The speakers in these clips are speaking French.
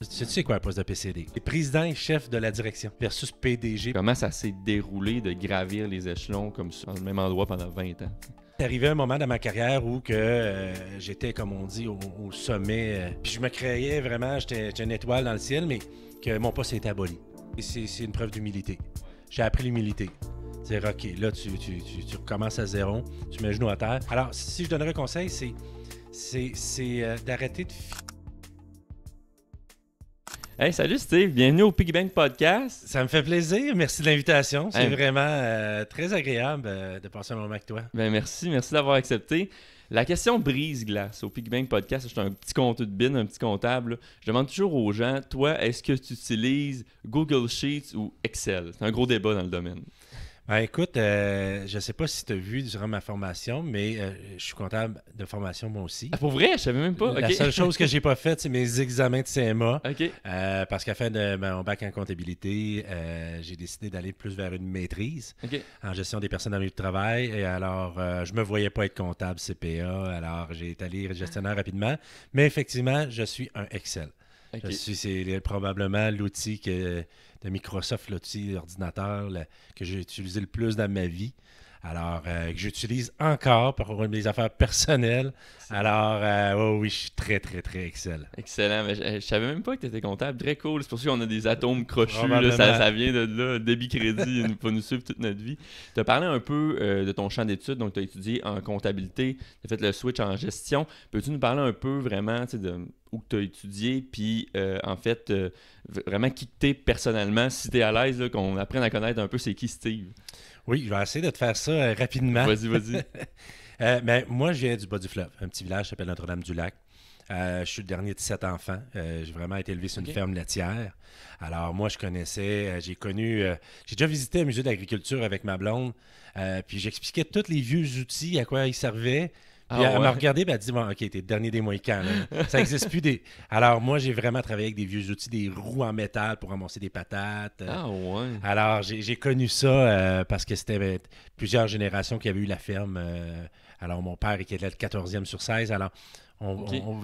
Tu sais quoi un poste de PCD? C'est président et chef de la direction versus PDG. Comment ça s'est déroulé de gravir les échelons comme ça, dans le même endroit pendant 20 ans? C'est arrivé un moment dans ma carrière où j'étais, comme on dit, au sommet. Puis je me créais vraiment, j'étais une étoile dans le ciel, mais que mon poste était aboli. Et c'est une preuve d'humilité. J'ai appris l'humilité. Dire, OK, là, tu recommences à zéro, tu mets le genou à terre. Alors, si je donnerais un conseil, c'est d'arrêter de... Hey, salut Steve, bienvenue au Piggy Bank Podcast. Ça me fait plaisir, merci de l'invitation. C'est vraiment très agréable de passer un moment avec toi. Ben merci d'avoir accepté. La question brise-glace au Piggy Bank Podcast, je suis un petit comptable de bin, un petit comptable. Là. Je demande toujours aux gens, toi, est-ce que tu utilises Google Sheets ou Excel? C'est un gros débat dans le domaine. Ben, écoute, je ne sais pas si tu as vu durant ma formation, mais je suis comptable de formation moi aussi. Ah, pour vrai? Je savais même pas. La seule chose que j'ai pas faite, c'est mes examens de CMA. OK. Parce qu'à la fin de mon bac en comptabilité, j'ai décidé d'aller plus vers une maîtrise en gestion des personnes dans le milieu de travail. Et alors, je me voyais pas être comptable CPA. Alors, j'ai été allé gestionnaire rapidement. Mais effectivement, je suis un Excel. Okay. C'est probablement l'outil de Microsoft, l'outil d'ordinateur que j'ai utilisé le plus dans ma vie. Alors, que j'utilise encore pour mes affaires personnelles. Alors, oui, je suis très, très, très Excel. Excellent. Mais je savais même pas que tu étais comptable. Très cool. C'est pour ça qu'on a des atomes crochus. Là, ça vient de là. Débit-crédit, il va nous suivre toute notre vie. Tu as parlé un peu de ton champ d'études. Donc, tu as étudié en comptabilité. Tu as fait le switch en gestion. Peux-tu nous parler un peu vraiment de où tu as étudié, puis en fait, vraiment qui t'es personnellement, si tu es à l'aise, là, qu'on apprenne à connaître un peu c'est qui Steve. Oui, je vais essayer de te faire ça rapidement. Vas-y. Mais moi, je viens du bas du fleuve, un petit village qui s'appelle Notre-Dame-du-Lac. Je suis le dernier de 7 enfants. J'ai vraiment été élevé sur une ferme laitière. Alors, moi, je connaissais, j'ai déjà visité un musée d'agriculture avec ma blonde, puis j'expliquais tous les vieux outils, à quoi ils servaient. Puis elle m'a regardé et elle a dit bon, OK, t'es le dernier des Mohicans. Ça n'existe plus des. Alors, moi, j'ai vraiment travaillé avec des vieux outils, des roues en métal pour ramasser des patates. Alors, j'ai connu ça parce que c'était plusieurs générations qui avaient eu la ferme. Alors, mon père qui était le 14e sur 16. Alors,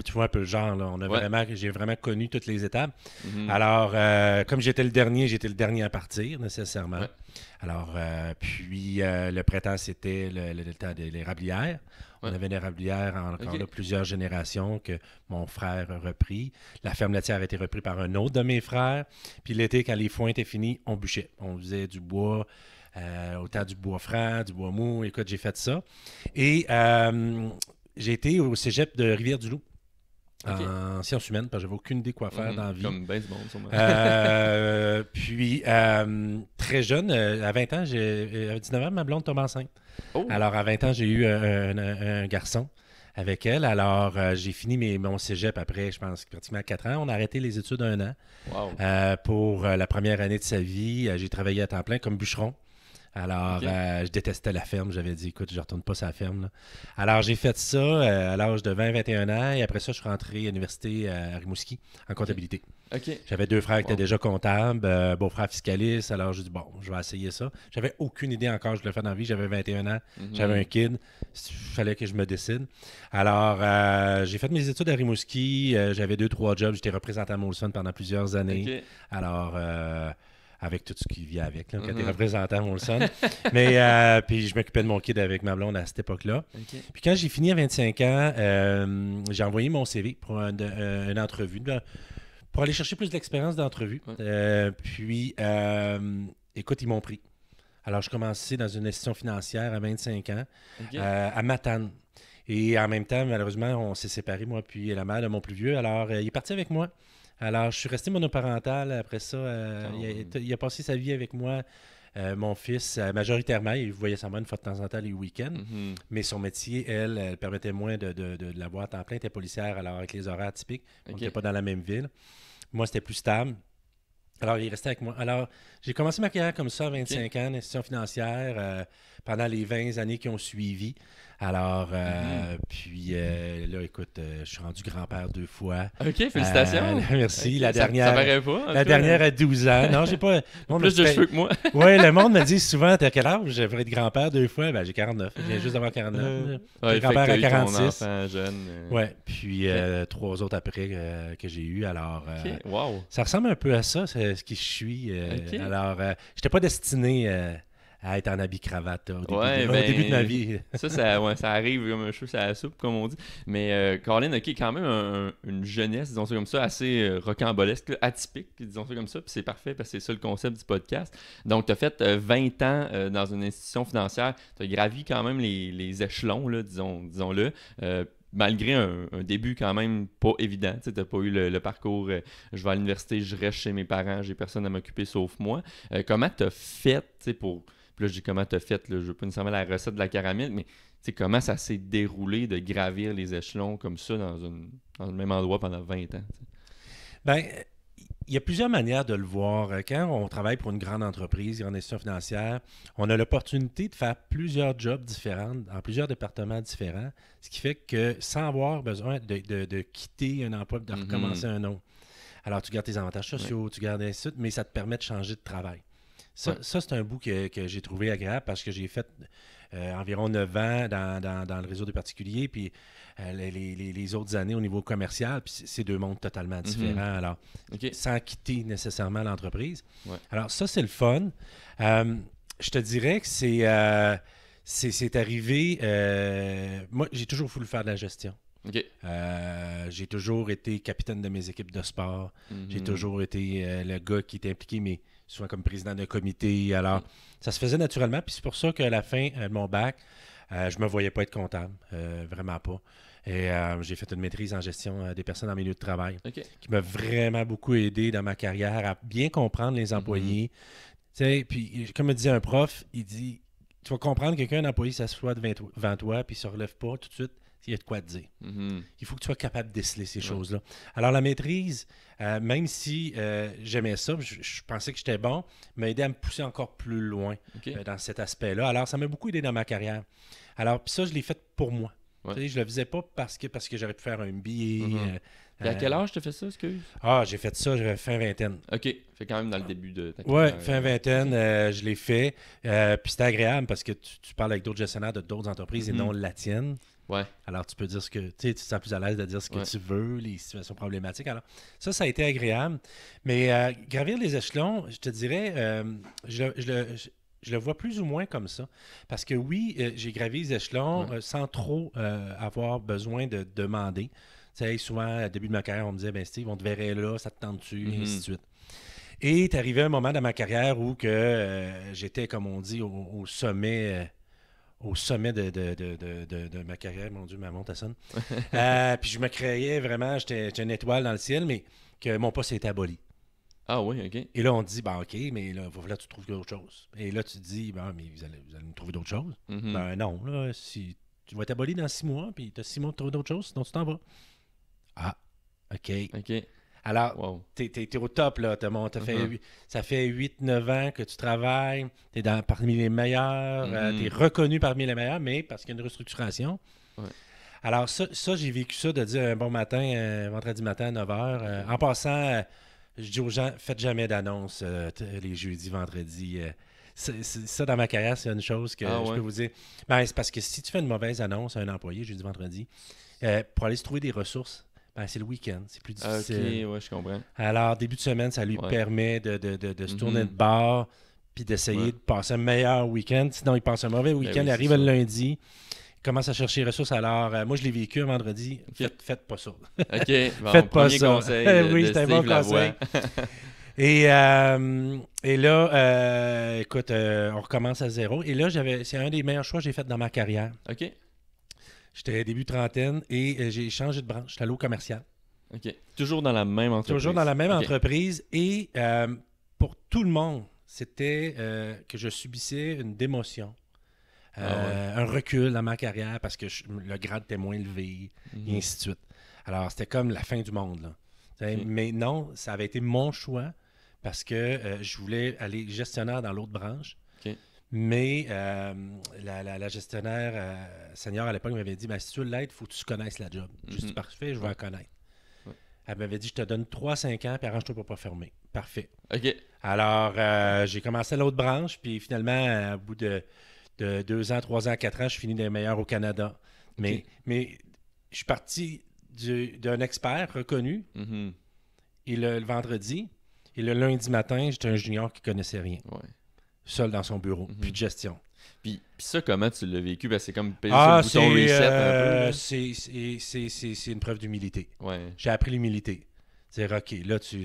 tu vois un peu le genre. Là. J'ai vraiment connu toutes les étapes. Mm-hmm. Alors, comme j'étais le dernier à partir, nécessairement. Ouais. Alors, puis, le printemps, c'était le temps des érablières. On avait une érablière encore là, plusieurs générations que mon frère a repris. La ferme laitière a été reprise par un autre de mes frères. Puis l'été, quand les foins étaient finis, on bûchait. On faisait du bois, autant du bois franc, du bois mou. Écoute, j'ai fait ça. Et j'ai été au cégep de Rivière-du-Loup. En sciences humaines, parce que j'avais aucune idée quoi faire dans la vie. Comme ben du monde, sûrement. Puis, très jeune, à 20 ans, à 19 ans, ma blonde tombe enceinte. Oh. Alors, à 20 ans, j'ai eu un garçon avec elle. Alors, j'ai fini mon cégep après, je pense, pratiquement 4 ans. On a arrêté les études 1 an. Wow. Pour la première année de sa vie, j'ai travaillé à temps plein comme bûcheron. Alors, je détestais la ferme. J'avais dit, écoute, je ne retourne pas sur la ferme. Là. Alors, j'ai fait ça à l'âge de 20-21 ans. Et après ça, je suis rentré à l'université à Rimouski en comptabilité. J'avais 2 frères qui étaient déjà comptables, beau-frère fiscaliste. Alors, j'ai dit, bon, je vais essayer ça. J'avais aucune idée encore que je voulais faire dans la vie. J'avais 21 ans. J'avais un kid. Il fallait que je me décide. Alors, j'ai fait mes études à Rimouski. J'avais 2-3 jobs. J'étais représentant à Molson pendant plusieurs années. Alors... avec tout ce qui vient avec, là, quand t'es représentant, on le sonne. Mais puis je m'occupais de mon kid avec ma blonde à cette époque-là. Puis quand j'ai fini à 25 ans, j'ai envoyé mon CV pour une entrevue, pour aller chercher plus d'expérience d'entrevue. Puis, écoute, ils m'ont pris. Alors, je commençais dans une institution financière à 25 ans, à Matane. Et en même temps, malheureusement, on s'est séparés, moi puis la mère de mon plus vieux. Alors, il est parti avec moi. Alors, je suis resté monoparental. Après ça, il a passé sa vie avec moi. Mon fils, majoritairement, il voyait sa mère une fois de temps en temps les week-ends. Mm-hmm. Mais son métier, elle permettait moins de l'avoir à temps plein. Elle était policière, alors avec les horaires typiques. On n'était pas dans la même ville. Moi, c'était plus stable. Alors, il restait avec moi. Alors, j'ai commencé ma carrière comme ça à 25 ans, en institution financière, pendant les 20 années qui ont suivi. Alors, puis là, écoute, je suis rendu grand-père 2 fois. OK, félicitations. Merci. Okay, La dernière, ça paraît pas. La dernière à 12 ans. Non, j'ai pas... Plus de cheveux que moi. Oui, le monde me dit souvent, t'as quel âge? J'aimerais être grand-père 2 fois. Ben, j'ai 49. Je viens juste d'avoir 49. Grand-père à 46. Ton enfant jeune. Oui, puis 3 autres après que j'ai eu. Alors, wow. Ça ressemble un peu à ça, c'est ce qui je suis. Alors, j'étais pas destiné à être en habit-cravate au début de ma vie. Ça arrive comme un cheveu sur la soupe, comme on dit. Mais Colin, OK, quand même une jeunesse, disons ça comme ça, assez rocambolesque, atypique, disons ça comme ça. Puis c'est parfait parce que c'est ça le concept du podcast. Donc, tu as fait 20 ans dans une institution financière. Tu as gravi quand même les échelons, là, disons-le. Malgré un début quand même pas évident. Tu n'as pas eu le parcours je vais à l'université, je reste chez mes parents, j'ai personne à m'occuper sauf moi. Comment tu as fait pour... Puis là, je dis comment tu as fait, là, je veux pas nécessairement la recette de la caramel, mais comment ça s'est déroulé de gravir les échelons comme ça dans le même endroit pendant 20 ans? T'sais? Bien, il y a plusieurs manières de le voir. Quand on travaille pour une grande entreprise, une grande institution financière, on a l'opportunité de faire plusieurs jobs différents, dans plusieurs départements différents, ce qui fait que sans avoir besoin de quitter un emploi et de recommencer un autre. Alors, tu gardes tes avantages sociaux, tu gardes ainsi de suite, mais ça te permet de changer de travail. Ça, c'est un bout que j'ai trouvé agréable parce que j'ai fait environ 9 ans dans le réseau des particuliers, puis les autres années au niveau commercial, puis c'est 2 mondes totalement différents, alors sans quitter nécessairement l'entreprise. Ouais. Alors ça, c'est le fun. Je te dirais que c'est arrivé... moi, j'ai toujours voulu faire de la gestion. Okay. J'ai toujours été capitaine de mes équipes de sport. J'ai toujours été le gars qui était impliqué, mais souvent comme président d'un comité. Alors, ça se faisait naturellement. Puis c'est pour ça qu'à la fin de mon bac, je me voyais pas être comptable. Vraiment pas. Et j'ai fait une maîtrise en gestion des personnes en milieu de travail qui m'a vraiment beaucoup aidé dans ma carrière à bien comprendre les employés. Tu sais, puis comme me disait un prof, il dit, tu vas comprendre que quelqu'un, un employé, s'assoit devant toi puis il se relève pas tout de suite. Il y a de quoi te dire. Il faut que tu sois capable de déceler ces choses-là. Alors, la maîtrise, même si j'aimais ça, je pensais que j'étais bon, m'a aidé à me pousser encore plus loin dans cet aspect-là. Alors, ça m'a beaucoup aidé dans ma carrière. Alors, puis ça, je l'ai fait pour moi. Tu sais, je le faisais pas parce que j'aurais pu faire un MBA. Et à quel âge tu as fait ça, excuse? J'ai fait ça, j'avais fin vingtaine. OK. Fait quand même dans le début de ta carrière. Oui, fin vingtaine, je l'ai fait. Puis c'était agréable parce que tu parles avec d'autres gestionnaires de d'autres entreprises et non la tienne. Ouais. Alors, tu peux dire ce que... Tu te sens plus à l'aise de dire ce que tu veux, les situations problématiques. Alors, ça a été agréable. Mais gravir les échelons, je te dirais, je le vois plus ou moins comme ça. Parce que oui, j'ai gravi les échelons sans trop avoir besoin de demander. Tu sais, souvent, au début de ma carrière, on me disait, ben Steve, on te verrait là, ça te tente-tu, et ainsi de suite. Et il est arrivé un moment dans ma carrière où j'étais, comme on dit, au sommet... au sommet de ma carrière, mon Dieu, ma montre sonne. Puis je me créais vraiment, j'étais une étoile dans le ciel, mais que mon poste a été aboli. Ah oui, OK. Et là, on dit, OK, mais là tu trouves d'autres choses. Et là, tu te dis, mais vous allez me trouver d'autres choses. Ben non, là, si tu vas être aboli dans 6 mois, puis tu as 6 mois de trouver d'autres choses, sinon tu t'en vas. Ah, OK. Alors, t'es au top, là. Ça fait 8-9 ans que tu travailles. T'es parmi les meilleurs. T'es reconnu parmi les meilleurs, mais parce qu'il y a une restructuration. Ouais. Alors, ça, j'ai vécu ça de dire un bon matin, vendredi matin à 9h. En passant, je dis aux gens, faites jamais d'annonce les jeudis, vendredis. Ça, dans ma carrière, c'est une chose que je peux vous dire. Ben, c'est parce que si tu fais une mauvaise annonce à un employé, jeudi, vendredi, pour aller se trouver des ressources, c'est le week-end, c'est plus difficile. OK, ouais, je comprends. Alors, début de semaine, ça lui permet de se tourner de bord puis d'essayer de passer un meilleur week-end. Sinon, il passe un mauvais week-end, il arrive le lundi, il commence à chercher les ressources. Alors, moi, je l'ai vécu un vendredi. Faites pas ça. OK, bon, faites pas premier ça. conseil. Oui, c'est un bon conseil. Et là, écoute, on recommence à zéro. Et là, c'est un des meilleurs choix que j'ai fait dans ma carrière. OK. J'étais début trentaine et j'ai changé de branche. J'étais allé au commercial. OK. Toujours dans la même entreprise. Toujours dans la même entreprise. Et pour tout le monde, c'était que je subissais une démotion. Un recul dans ma carrière parce que le grade était moins élevé, et ainsi de suite. Alors, c'était comme la fin du monde, là. Mais non, ça avait été mon choix parce que je voulais aller gestionnaire dans l'autre branche. Mais la gestionnaire senior à l'époque m'avait dit, ben, si tu veux l'être, il faut que tu connaisses la job. J'ai dit, parfait, je vais la connaître. Ouais. Elle m'avait dit, je te donne 3-5 ans, puis arrange-toi pour pas fermer. Parfait. OK. Alors, j'ai commencé à l'autre branche, puis finalement, au bout de 2 ans, 3 ans, 4 ans, je finis des meilleurs au Canada. Mais je suis parti d'un expert reconnu, et le vendredi, et le lundi matin, j'étais un junior qui connaissait rien. Ouais. Seul dans son bureau, plus de gestion. Puis ça, comment tu l'as vécu? Ben, c'est comme payer sur le bouton reset un peu. C'est une preuve d'humilité. Ouais. J'ai appris l'humilité. C'est OK, là, tu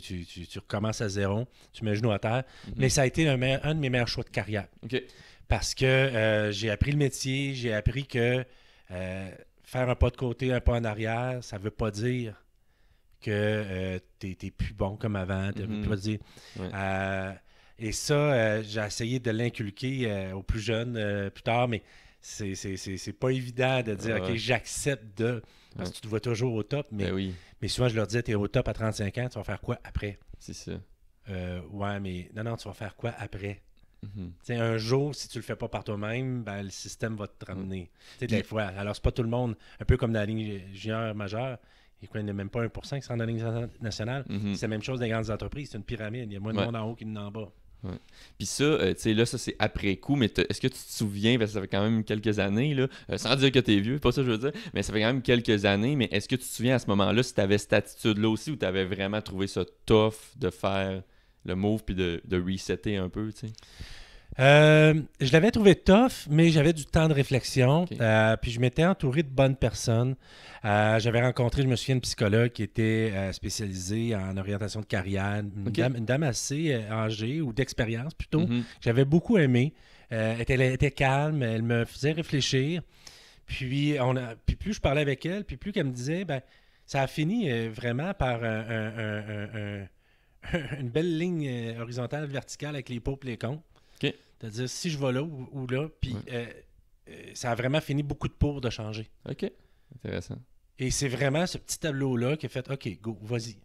recommences à zéro, tu mets le genou à terre. Mais ça a été un de mes meilleurs choix de carrière. OK. Parce que j'ai appris le métier, j'ai appris que faire un pas de côté, un pas en arrière, ça ne veut pas dire que tu n'es plus bon comme avant. Ça veut pas dire... Et ça, j'ai essayé de l'inculquer aux plus jeunes plus tard, mais c'est pas évident de dire OK, j'accepte de. Parce que tu te vois toujours au top, mais souvent je leur disais, tu es au top à 35 ans, tu vas faire quoi après? C'est ça. Ouais, mais non, tu vas faire quoi après? Un jour, si tu le fais pas par toi-même, ben, le système va te ramener. Des fois. Alors, c'est pas tout le monde, un peu comme dans la ligne junior majeure. Il n'y a même pas 1% qui sont dans la ligne nationale. C'est la même chose dans les grandes entreprises. C'est une pyramide. Il y a moins de monde en haut qu'il y en a en bas. Ouais. Puis ça, tu sais, là, ça c'est après coup, mais est-ce que tu te souviens, parce que ça fait quand même quelques années, là, sans dire que t'es vieux, pas ça que je veux dire, mais ça fait quand même quelques années, mais est-ce que tu te souviens à ce moment-là si t'avais cette attitude-là aussi ou t'avais vraiment trouvé ça tough de faire le move puis de resetter un peu, tu sais? Je l'avais trouvé tough, mais j'avais du temps de réflexion. Okay. Puis je m'étais entouré de bonnes personnes. J'avais rencontré, je me souviens, une psychologue qui était spécialisée en orientation de carrière. Une dame assez âgée ou d'expérience plutôt. J'avais beaucoup aimé. Elle était calme, elle me faisait réfléchir. Puis plus je parlais avec elle, puis plus qu'elle me disait, ben ça a fini vraiment par une belle ligne horizontale, verticale avec les pour et les contre. Okay. C'est-à-dire, si je vais là ou là, puis ça a vraiment fini beaucoup de pour de changer. OK. Intéressant. Et c'est vraiment ce petit tableau-là qui a fait, OK, go, vas-y.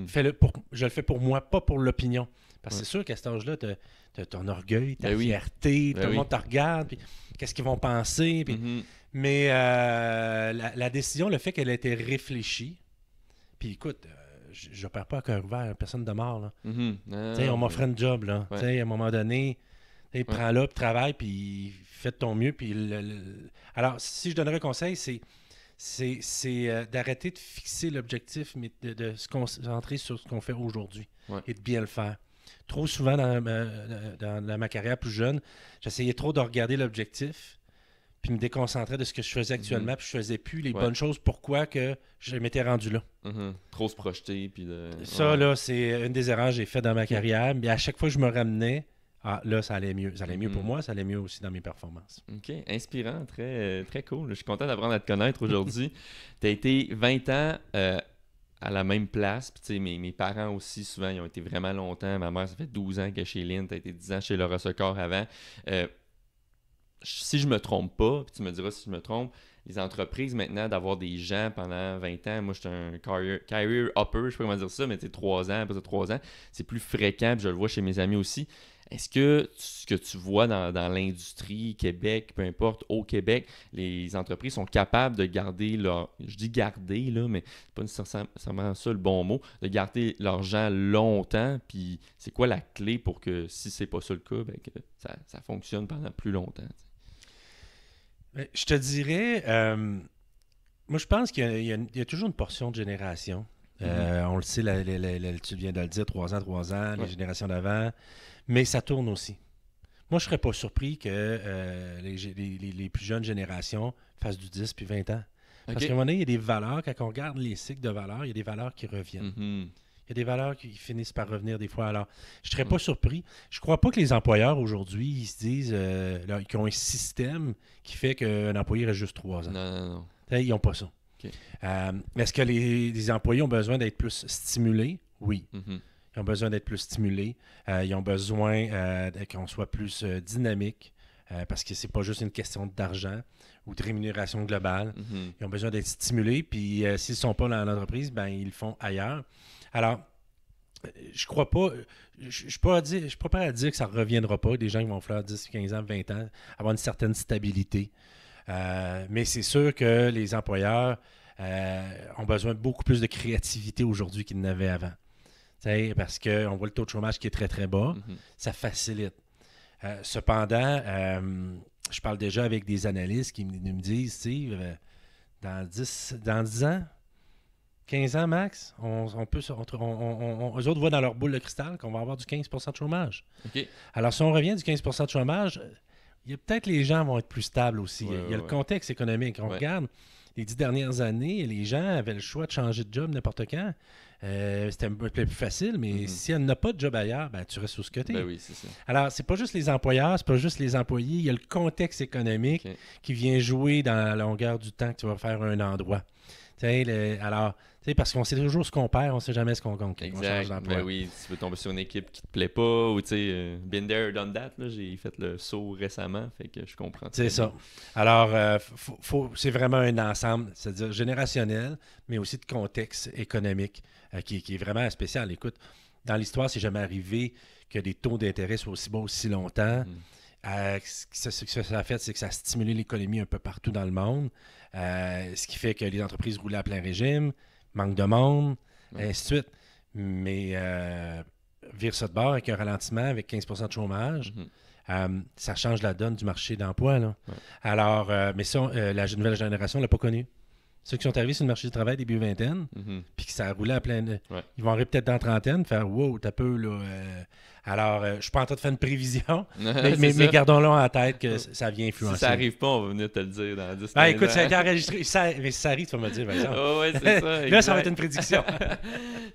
Fais-le je le fais pour moi, pas pour l'opinion. Parce que c'est sûr qu'à cet âge-là, t'as ton orgueil, ta fierté, tout le monde te regarde, puis qu'est-ce qu'ils vont penser. Puis... Mais la décision, le fait qu'elle ait été réfléchie, puis écoute... je perds pas à cœur ouvert, personne de mort. Là. On m'offrait un job. Là. À un moment donné, prends-le, puis travaille, puis fais de ton mieux. Puis Alors, si je donnerais un conseil, c'est d'arrêter de fixer l'objectif, mais de se concentrer sur ce qu'on fait aujourd'hui et de bien le faire. Trop souvent, dans ma carrière plus jeune, j'essayais trop de regarder l'objectif puis me déconcentrer de ce que je faisais actuellement, puis je faisais plus les bonnes choses. Pourquoi que je m'étais rendu là? Trop se projeter. Puis ça, là, c'est une des erreurs que j'ai faites dans ma carrière. Mais à chaque fois que je me ramenais, là, ça allait mieux. Ça allait mieux pour moi, ça allait mieux aussi dans mes performances. OK. Inspirant, très, très cool. Je suis content d'apprendre à te connaître aujourd'hui. Tu as été 20 ans à la même place. Puis, mes parents aussi, souvent, ils ont été vraiment longtemps. Ma mère, ça fait 12 ans qu'elle est chez Lynn. Tu as été 10 ans chez Laura Secor avant. Si je me trompe pas, puis tu me diras si je me trompe, les entreprises maintenant d'avoir des gens pendant 20 ans, moi j'étais un career hopper, je sais pas comment dire ça, mais tu sais, 3 ans, après 3 ans, c'est plus fréquent, puis je le vois chez mes amis aussi. Est-ce que ce que tu vois dans l'industrie, Québec, peu importe, au Québec, les entreprises sont capables de garder je dis garder, là, mais c'est pas nécessairement ça le bon mot, de garder leurs gens longtemps, puis c'est quoi la clé pour que, si c'est pas ça le cas, ben, que ça fonctionne pendant plus longtemps? Je te dirais, moi je pense qu'il y a toujours une portion de génération. On le sait, tu viens de le dire, 3 ans, les générations d'avant, mais ça tourne aussi. Moi, je ne serais pas surpris que les plus jeunes générations fassent du 10 puis 20 ans. Parce qu'à un moment donné, il y a des valeurs, quand on regarde les cycles de valeurs, il y a des valeurs qui reviennent. Il y a des valeurs qui finissent par revenir des fois. Alors, je ne serais pas surpris. Je ne crois pas que les employeurs aujourd'hui, ils se disent qu'ils ont un système qui fait qu'un employé reste juste 3 ans. Non. Ils n'ont pas ça. Okay. Est-ce que les employés ont besoin d'être plus stimulés? Oui. Ils ont besoin d'être plus stimulés. Ils ont besoin qu'on soit plus dynamique parce que c'est pas juste une question d'argent ou de rémunération globale. Ils ont besoin d'être stimulés. Puis s'ils ne sont pas dans l'entreprise, ben ils le font ailleurs. Alors, je crois pas. Je suis pas prêt à dire que ça ne reviendra pas. Des gens qui vont faire 10, 15 ans, 20 ans, avoir une certaine stabilité. Mais c'est sûr que les employeurs ont besoin de beaucoup plus de créativité aujourd'hui qu'ils n'avaient avant. Parce qu'on voit le taux de chômage qui est très, très bas. Ça facilite. Cependant, je parle déjà avec des analystes qui me disent, Steve, dans 10 ans, 15 ans max, eux autres voient dans leur boule de cristal qu'on va avoir du 15 % de chômage. OK. Alors, si on revient du 15 % de chômage, il y a peut-être les gens vont être plus stables aussi. Il y a le contexte économique. On regarde les 10 dernières années, les gens avaient le choix de changer de job n'importe quand. C'était un peu plus facile, mais s'il n'y a pas de job ailleurs, ben, tu restes où ce que tu es. Ben oui, c'est ça. Alors, c'est pas juste les employeurs, c'est pas juste les employés. Il y a le contexte économique qui vient jouer dans la longueur du temps que tu vas faire un endroit. Parce qu'on sait toujours ce qu'on perd, on ne sait jamais ce qu'on gagne. Exact. Ben oui, tu peux tomber sur une équipe qui ne te plaît pas, ou been there, done that. Là, j'ai fait le saut récemment, fait que je comprends. C'est ça. Alors, c'est vraiment un ensemble, c'est-à-dire générationnel, mais aussi de contexte économique qui est vraiment spécial. Écoute, dans l'histoire, c'est jamais arrivé que des taux d'intérêt soient aussi bas aussi longtemps. Ce que ça a fait, c'est que ça a stimulé l'économie un peu partout dans le monde. Ce qui fait que les entreprises roulaient à plein régime, manque de monde, ainsi de suite. Mais vire ça de bord avec un ralentissement, avec 15 % de chômage, ça change la donne du marché d'emploi. Là. Alors, mais ça, la nouvelle génération ne l'a pas connu. Ceux qui sont arrivés sur le marché du travail début vingtaine, puis que ça roulait à plein de... Ils vont arriver peut-être dans la trentaine, faire « Wow, t'as peu, là... Alors, je suis pas en train de faire une prévision, mais gardons-le en tête que ça vient influencer. Si ça n'arrive pas, on va venir te le dire dans 10 ans. Écoute, ça a été enregistré. Mais si ça arrive, tu vas me le dire, par exemple. Oui, c'est ça. Là, ça va être une prédiction.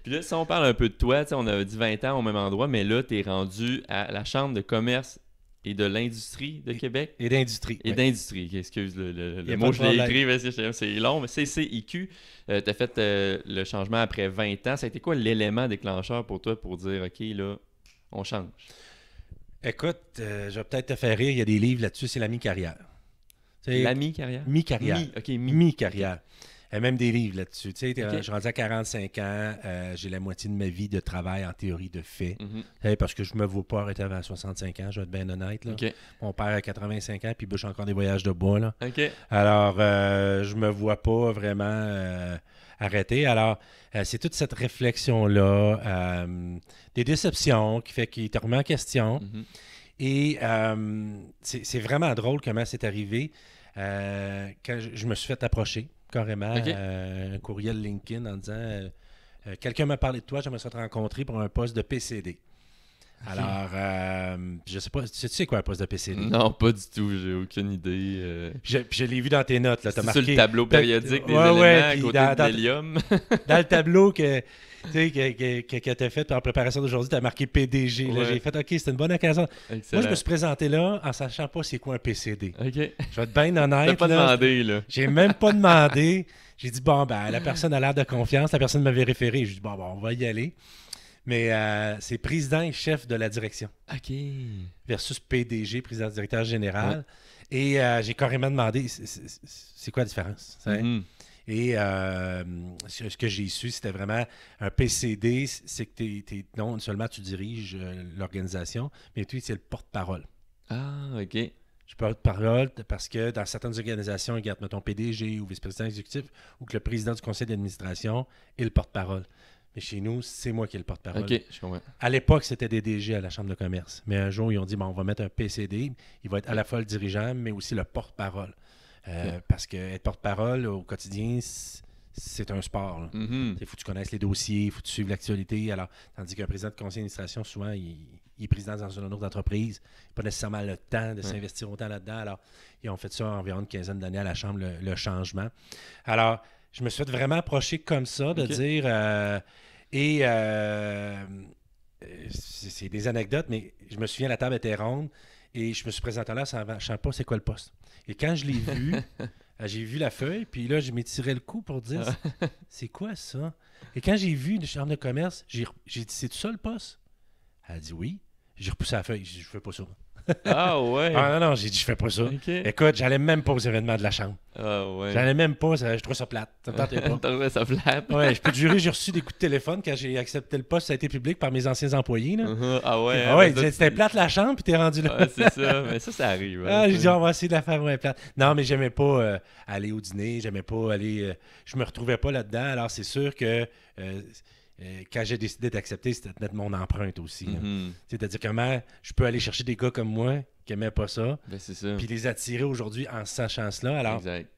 Puis là, si on parle un peu de toi, on avait dit 20 ans au même endroit, mais là, tu es rendu à la Chambre de commerce et de l'industrie de Québec. Et d'industrie. Et d'industrie. Excuse le mot, je l'ai écrit, parce que c'est long, mais CCIQ. Tu as fait le changement après 20 ans. Ça a été quoi l'élément déclencheur pour toi pour dire, OK, là, on change? Écoute, je vais peut-être te faire rire. Il y a des livres là-dessus, c'est la mi-carrière. La mi-carrière? Mi-carrière. Mi-carrière. Même des livres là-dessus. Tu sais, Okay. Je suis rendu à 45 ans, j'ai la moitié de ma vie de travail en théorie de fait. Parce que je ne me vois pas arrêter avant 65 ans, je vais être bien honnête. Là. Okay. Mon père a 85 ans, puis il bûche encore des voyages de bois. Là. Okay. Alors, je me vois pas vraiment arrêter. Alors, c'est toute cette réflexion-là, des déceptions qui fait qu'il te remet en question. Et c'est vraiment drôle comment c'est arrivé. Quand je me suis fait approcher carrément, un courriel LinkedIn en disant quelqu'un m'a parlé de toi, j'aimerais te rencontrer pour un poste de PCD. Alors, je sais pas, tu sais quoi un poste de PCD? Non, pas du tout, j'ai aucune idée. Je l'ai vu dans tes notes. Là, c'est marqué sur le tableau périodique des éléments à côté de l'hélium. Dans le tableau que tu as fait en préparation d'aujourd'hui, tu as marqué PDG. Là, j'ai fait, OK, c'est une bonne occasion. Excellent. Moi, je me suis présenté là en sachant pas c'est quoi un PCD. OK. Je vais être bien honnête. T'as pas demandé, là. J'ai même pas demandé. J'ai dit, bon, ben, la personne a l'air de confiance. La personne m'avait référé. J'ai dit, bon, on va y aller. Mais c'est président et chef de la direction. OK. Versus PDG, président directeur général. Ouais. Et j'ai carrément demandé, c'est quoi la différence? Et ce que j'ai su, c'était vraiment un PCD, c'est que non seulement tu diriges l'organisation, mais tu es le porte-parole. Ah, OK. Je porte-parole parce que dans certaines organisations, ils gardent, mettons, PDG ou vice-président exécutif, ou que le président du conseil d'administration est le porte-parole. Mais chez nous, c'est moi qui ai le porte-parole. OK, je comprends. À l'époque, c'était des DG à la Chambre de commerce. Mais un jour, ils ont dit, on va mettre un PCD. Il va être à la fois le dirigeant, mais aussi le porte-parole. Parce que être porte-parole au quotidien, c'est un sport. Il faut que tu connaisses les dossiers, il faut que tu suives l'actualité. Alors, tandis qu'un président de conseil d'administration, souvent, il est président dans une autre entreprise. Il n'a pas nécessairement le temps de s'investir autant là-dedans. Alors, ils ont fait ça environ une quinzaine d'années à la Chambre, le changement. Alors, je me suis fait vraiment approcher comme ça, de dire... c'est des anecdotes, mais je me souviens, la table était ronde et je me suis présenté là sans ne savais pas c'est quoi le poste. Et quand je l'ai vu, j'ai vu la feuille, puis là, je m'étirais le cou pour dire c'est quoi ça? Et quand j'ai vu le chambre de commerce, j'ai dit c'est tout ça le poste? Elle a dit oui. J'ai repoussé la feuille, je ne fais pas ça. Ah ouais? Ah non, j'ai dit, je fais pas ça. Okay. Écoute, j'allais même pas aux événements de la chambre. Ah ouais. J'allais même pas, je trouvais ça plate. Ça me tentait pas. T'as ça plate? Ouais, je peux te jurer, j'ai reçu des coups de téléphone quand j'ai accepté le poste, ça a été public par mes anciens employés. Là. Ah ouais? Ah ouais, c'était plate la chambre, puis t'es rendu là. Ouais, c'est ça, mais ça arrive. Ah, j'ai dit, on va essayer de la faire moins plate. Non, mais j'aimais pas aller au dîner, j'aimais pas aller. Je me retrouvais pas là-dedans, alors c'est sûr que. Quand j'ai décidé d'accepter, c'était de mettre mon empreinte aussi. C'est-à-dire comment je peux aller chercher des gars comme moi qui n'aimaient pas ça, c'est ça. Puis les attirer aujourd'hui en sachant cela. Alors, exact.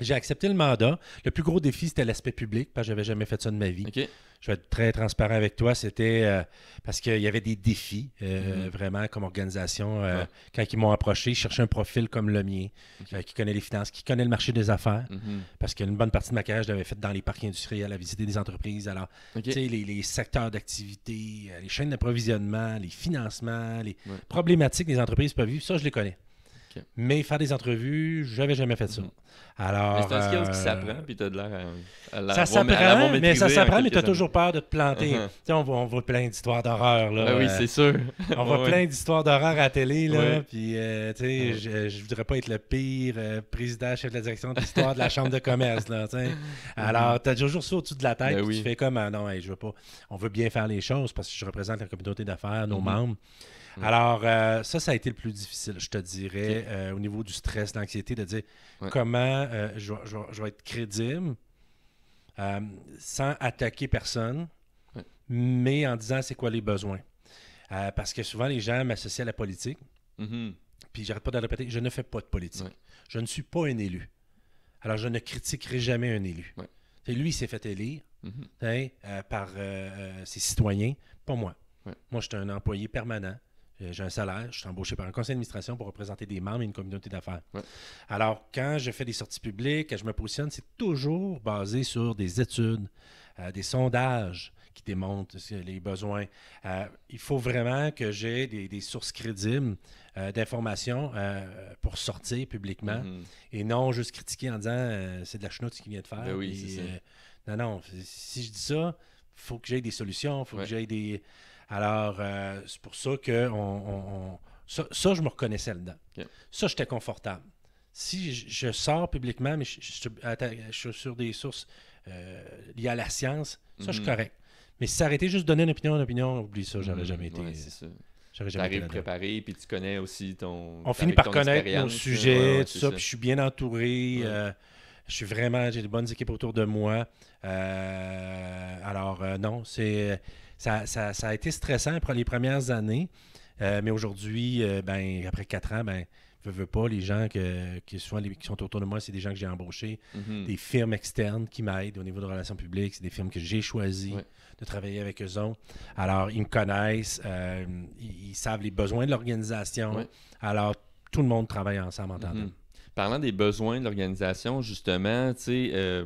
J'ai accepté le mandat. Le plus gros défi, c'était l'aspect public, parce que j'avais jamais fait ça de ma vie. Okay. Je vais être très transparent avec toi. C'était parce qu'il y avait des défis, vraiment, comme organisation. Quand ils m'ont approché, ils cherchaient un profil comme le mien, qui connaît les finances, qui connaît le marché des affaires. Parce qu'une bonne partie de ma carrière, je l'avais faite dans les parcs industriels, à visiter des entreprises. Alors, tu sais, les secteurs d'activité, les chaînes d'approvisionnement, les financements, les problématiques des entreprises peuvent vivre, ça, je les connais. Okay. Mais faire des entrevues, j'avais jamais fait ça. Alors, mais c'est un skill qui s'apprend, puis tu as de l'air à ça s'apprend, mais ça s'apprend, mais tu as toujours peur de te planter. On voit plein d'histoires d'horreur. Là, oui, c'est sûr. On voit plein d'histoires d'horreur à la télé. Là, puis, je voudrais pas être le pire président, chef de la direction de l'histoire de la chambre de commerce. Là, alors, tu as toujours ça au-dessus de la tête. Tu fais comme, non, je veux pas. On veut bien faire les choses parce que je représente la communauté d'affaires, nos membres. Alors, ça a été le plus difficile, je te dirais, au niveau du stress, l'anxiété, de dire comment je vais être crédible sans attaquer personne, mais en disant c'est quoi les besoins. Parce que souvent, les gens m'associent à la politique, puis j'arrête pas de le répéter, je ne fais pas de politique. Je ne suis pas un élu. Alors, je ne critiquerai jamais un élu. Lui, il s'est fait élire par ses citoyens, pas moi. Moi, je suis un employé permanent. J'ai un salaire, je suis embauché par un conseil d'administration pour représenter des membres et une communauté d'affaires. Alors, quand je fais des sorties publiques, quand je me positionne, c'est toujours basé sur des études, des sondages qui démontrent les besoins. Il faut vraiment que j'ai des sources crédibles d'informations pour sortir publiquement et non juste critiquer en disant c'est de la chenoute ce qu'il vient de faire. Ben oui, c'est ça. Non, si je dis ça, il faut que j'aie des solutions, il faut que j'aie des... Alors, c'est pour ça que ça, je me reconnaissais là-dedans. Ça, j'étais confortable. Si je sors publiquement, mais je suis sur des sources liées à la science, ça, je suis correct. Mais si ça arrêtait juste de donner une opinion, oublie ça, j'aurais jamais été... c'est ça. J'aurais jamais été préparé, puis tu connais aussi ton... On finit par connaître nos sujets, tout ça, puis je suis bien entouré. J'ai des bonnes équipes autour de moi. Alors, non, c'est... Ça a été stressant pour les premières années, mais aujourd'hui, après 4 ans, veux pas, les gens qui sont autour de moi, c'est des gens que j'ai embauchés, des firmes externes qui m'aident au niveau de relations publiques, c'est des firmes que j'ai choisies de travailler avec eux autres. Alors, ils me connaissent, ils savent les besoins de l'organisation. Alors, tout le monde travaille ensemble en tandem. Parlant des besoins de l'organisation, justement, tu sais,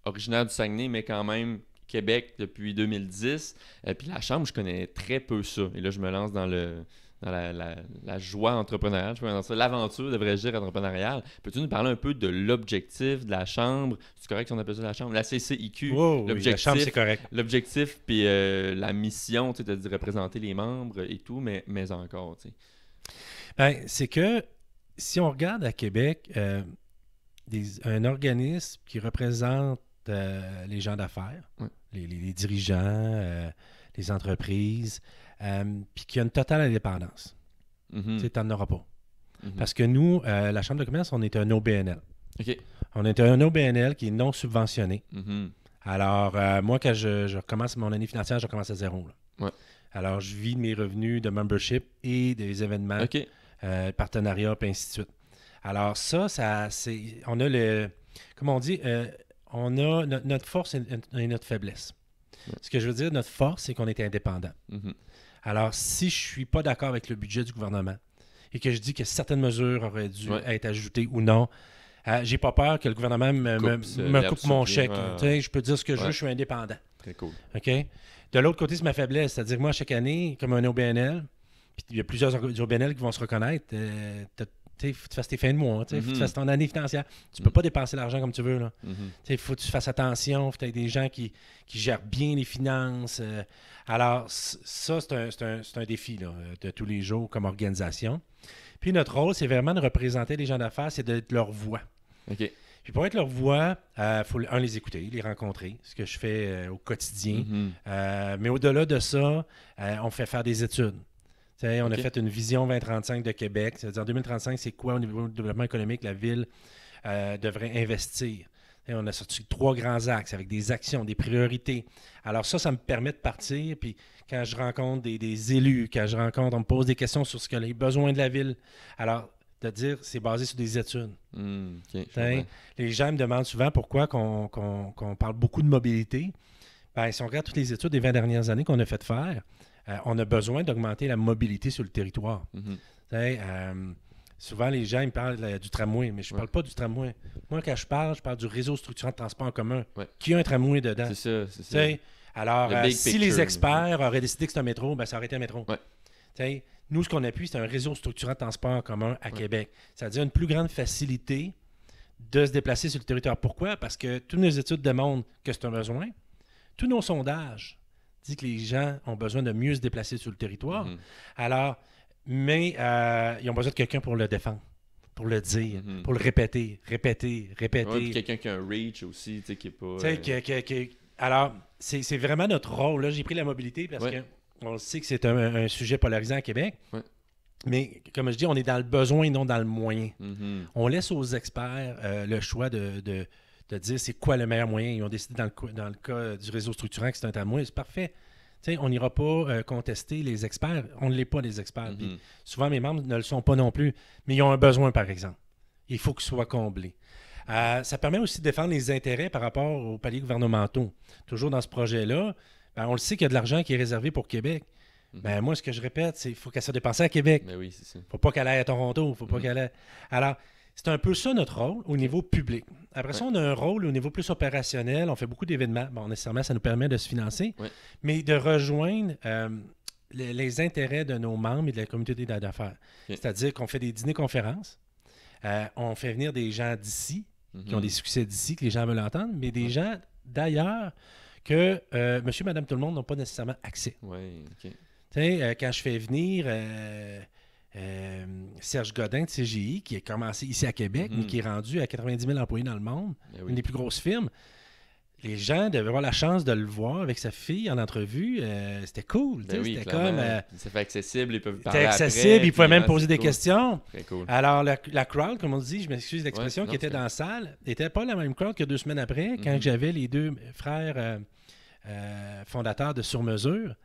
originaire du Saguenay, mais quand même... Québec depuis 2010. Puis la chambre, je connais très peu ça. Et là, je me lance dans la joie entrepreneuriale. Je peux dans ça, l'aventure, devrais-je dire, entrepreneuriale. Peux-tu nous parler un peu de l'objectif de la chambre? C'est correct si on appelle ça la chambre? La CCIQ. Oui, la chambre, c'est correct. L'objectif, puis la mission, tu sais, de représenter les membres et tout, mais encore, tu sais. C'est que si on regarde à Québec, un organisme qui représente les gens d'affaires, les dirigeants, les entreprises, puis qui a une totale indépendance. Tu sais, t'en auras pas. Parce que nous, la Chambre de commerce, on est un OBNL. On est un OBNL qui est non subventionné. Alors, moi, quand je recommence mon année financière, je recommence à zéro. Alors, je vis de mes revenus de membership et des événements, partenariats, et ainsi de suite. Alors, ça c'est... On a le... Comment on dit... on a notre force et notre faiblesse. Ce que je veux dire, notre force, c'est qu'on est indépendant. Alors, si je ne suis pas d'accord avec le budget du gouvernement et que je dis que certaines mesures auraient dû être ajoutées ou non, j'ai pas peur que le gouvernement me coupe mon chèque. Je peux dire ce que je veux, je suis indépendant. Très cool. OK? De l'autre côté, c'est ma faiblesse. C'est-à-dire que moi, chaque année, comme un OBNL, puis il y a plusieurs OBNL qui vont se reconnaître, tu fasses tes fins de mois, il faut que tu fasses ton année financière. Tu peux pas dépenser l'argent comme tu veux. Il faut que tu fasses attention, il faut que tu aies des gens qui gèrent bien les finances. Alors, ça, c'est un défi là, de tous les jours comme organisation. Puis notre rôle, c'est vraiment de représenter les gens d'affaires, c'est d'être leur voix. OK. Puis pour être leur voix, il faut, les écouter, les rencontrer, ce que je fais au quotidien. Mais au-delà de ça, on fait faire des études. On a fait une vision 2035 de Québec. C'est-à-dire en 2035, c'est quoi au niveau du développement économique la ville devrait investir. On a sorti 3 grands axes avec des actions, des priorités. Alors ça me permet de partir. Puis quand je rencontre des élus, quand on me pose des questions sur ce que les besoins de la ville. Alors, de dire, c'est basé sur des études. Les gens me demandent souvent pourquoi qu'on parle beaucoup de mobilité. Bien, si on regarde toutes les études des 20 dernières années qu'on a fait faire, on a besoin d'augmenter la mobilité sur le territoire. Souvent, les gens ils me parlent du tramway, mais je ne parle pas du tramway. Moi, quand je parle du réseau structurant de transport en commun, qui a un tramway dedans. C'est ça. Alors, si les experts auraient décidé que c'est un métro, ben, ça aurait été un métro. Nous, ce qu'on appuie, c'est un réseau structurant de transport en commun à Québec. C'est-à-dire une plus grande facilité de se déplacer sur le territoire. Pourquoi? Parce que toutes nos études démontrent que c'est un besoin. Tous nos sondages disent que les gens ont besoin de mieux se déplacer sur le territoire. Alors, mais ils ont besoin de quelqu'un pour le défendre, pour le dire, pour le répéter. Ouais, puis quelqu'un qui a un reach aussi, qui n'est pas... Alors, c'est vraiment notre rôle. Là, j'ai pris la mobilité parce que on sait que c'est un sujet polarisant à Québec. Mais comme je dis, on est dans le besoin et non dans le moyen. On laisse aux experts le choix de dire c'est quoi le meilleur moyen. Ils ont décidé dans le cas du réseau structurant que c'est un tramway. C'est parfait. On n'ira pas contester les experts. On ne l'est pas, les experts. Puis, souvent, mes membres ne le sont pas non plus. Mais ils ont un besoin, par exemple. Il faut qu'il soit comblé. Ça permet aussi de défendre les intérêts par rapport aux paliers gouvernementaux. Toujours dans ce projet-là, on le sait qu'il y a de l'argent qui est réservé pour Québec. Moi, ce que je répète, c'est qu'il faut qu'elle soit dépensée à Québec. Il ne faut pas qu'elle aille à Toronto. Faut pas qu'elle aille... Alors, c'est un peu ça notre rôle au niveau public. Après ça, on a un rôle au niveau plus opérationnel. On fait beaucoup d'événements. Bon, nécessairement, ça nous permet de se financer, mais de rejoindre les intérêts de nos membres et de la communauté d'affaires. C'est-à-dire qu'on fait des dîners-conférences. On fait venir des gens d'ici, qui ont des succès d'ici, que les gens veulent entendre, mais des gens d'ailleurs que monsieur, madame, tout le monde n'ont pas nécessairement accès. Quand je fais venir Serge Godin de CGI, qui a commencé ici à Québec, mais qui est rendu à 90 000 employés dans le monde, une des plus grosses firmes, les gens devaient avoir la chance de le voir avec sa fille en entrevue. C'était cool. C'était comme... ça fait accessible, ils peuvent parler après. C'était accessible, ils pouvaient même poser des cool. questions. Très cool. Alors, la crowd, comme on dit, je m'excuse de l'expression, qui était dans la salle, n'était pas la même crowd que 2 semaines après, quand j'avais les 2 frères fondateurs de Sur Mesure.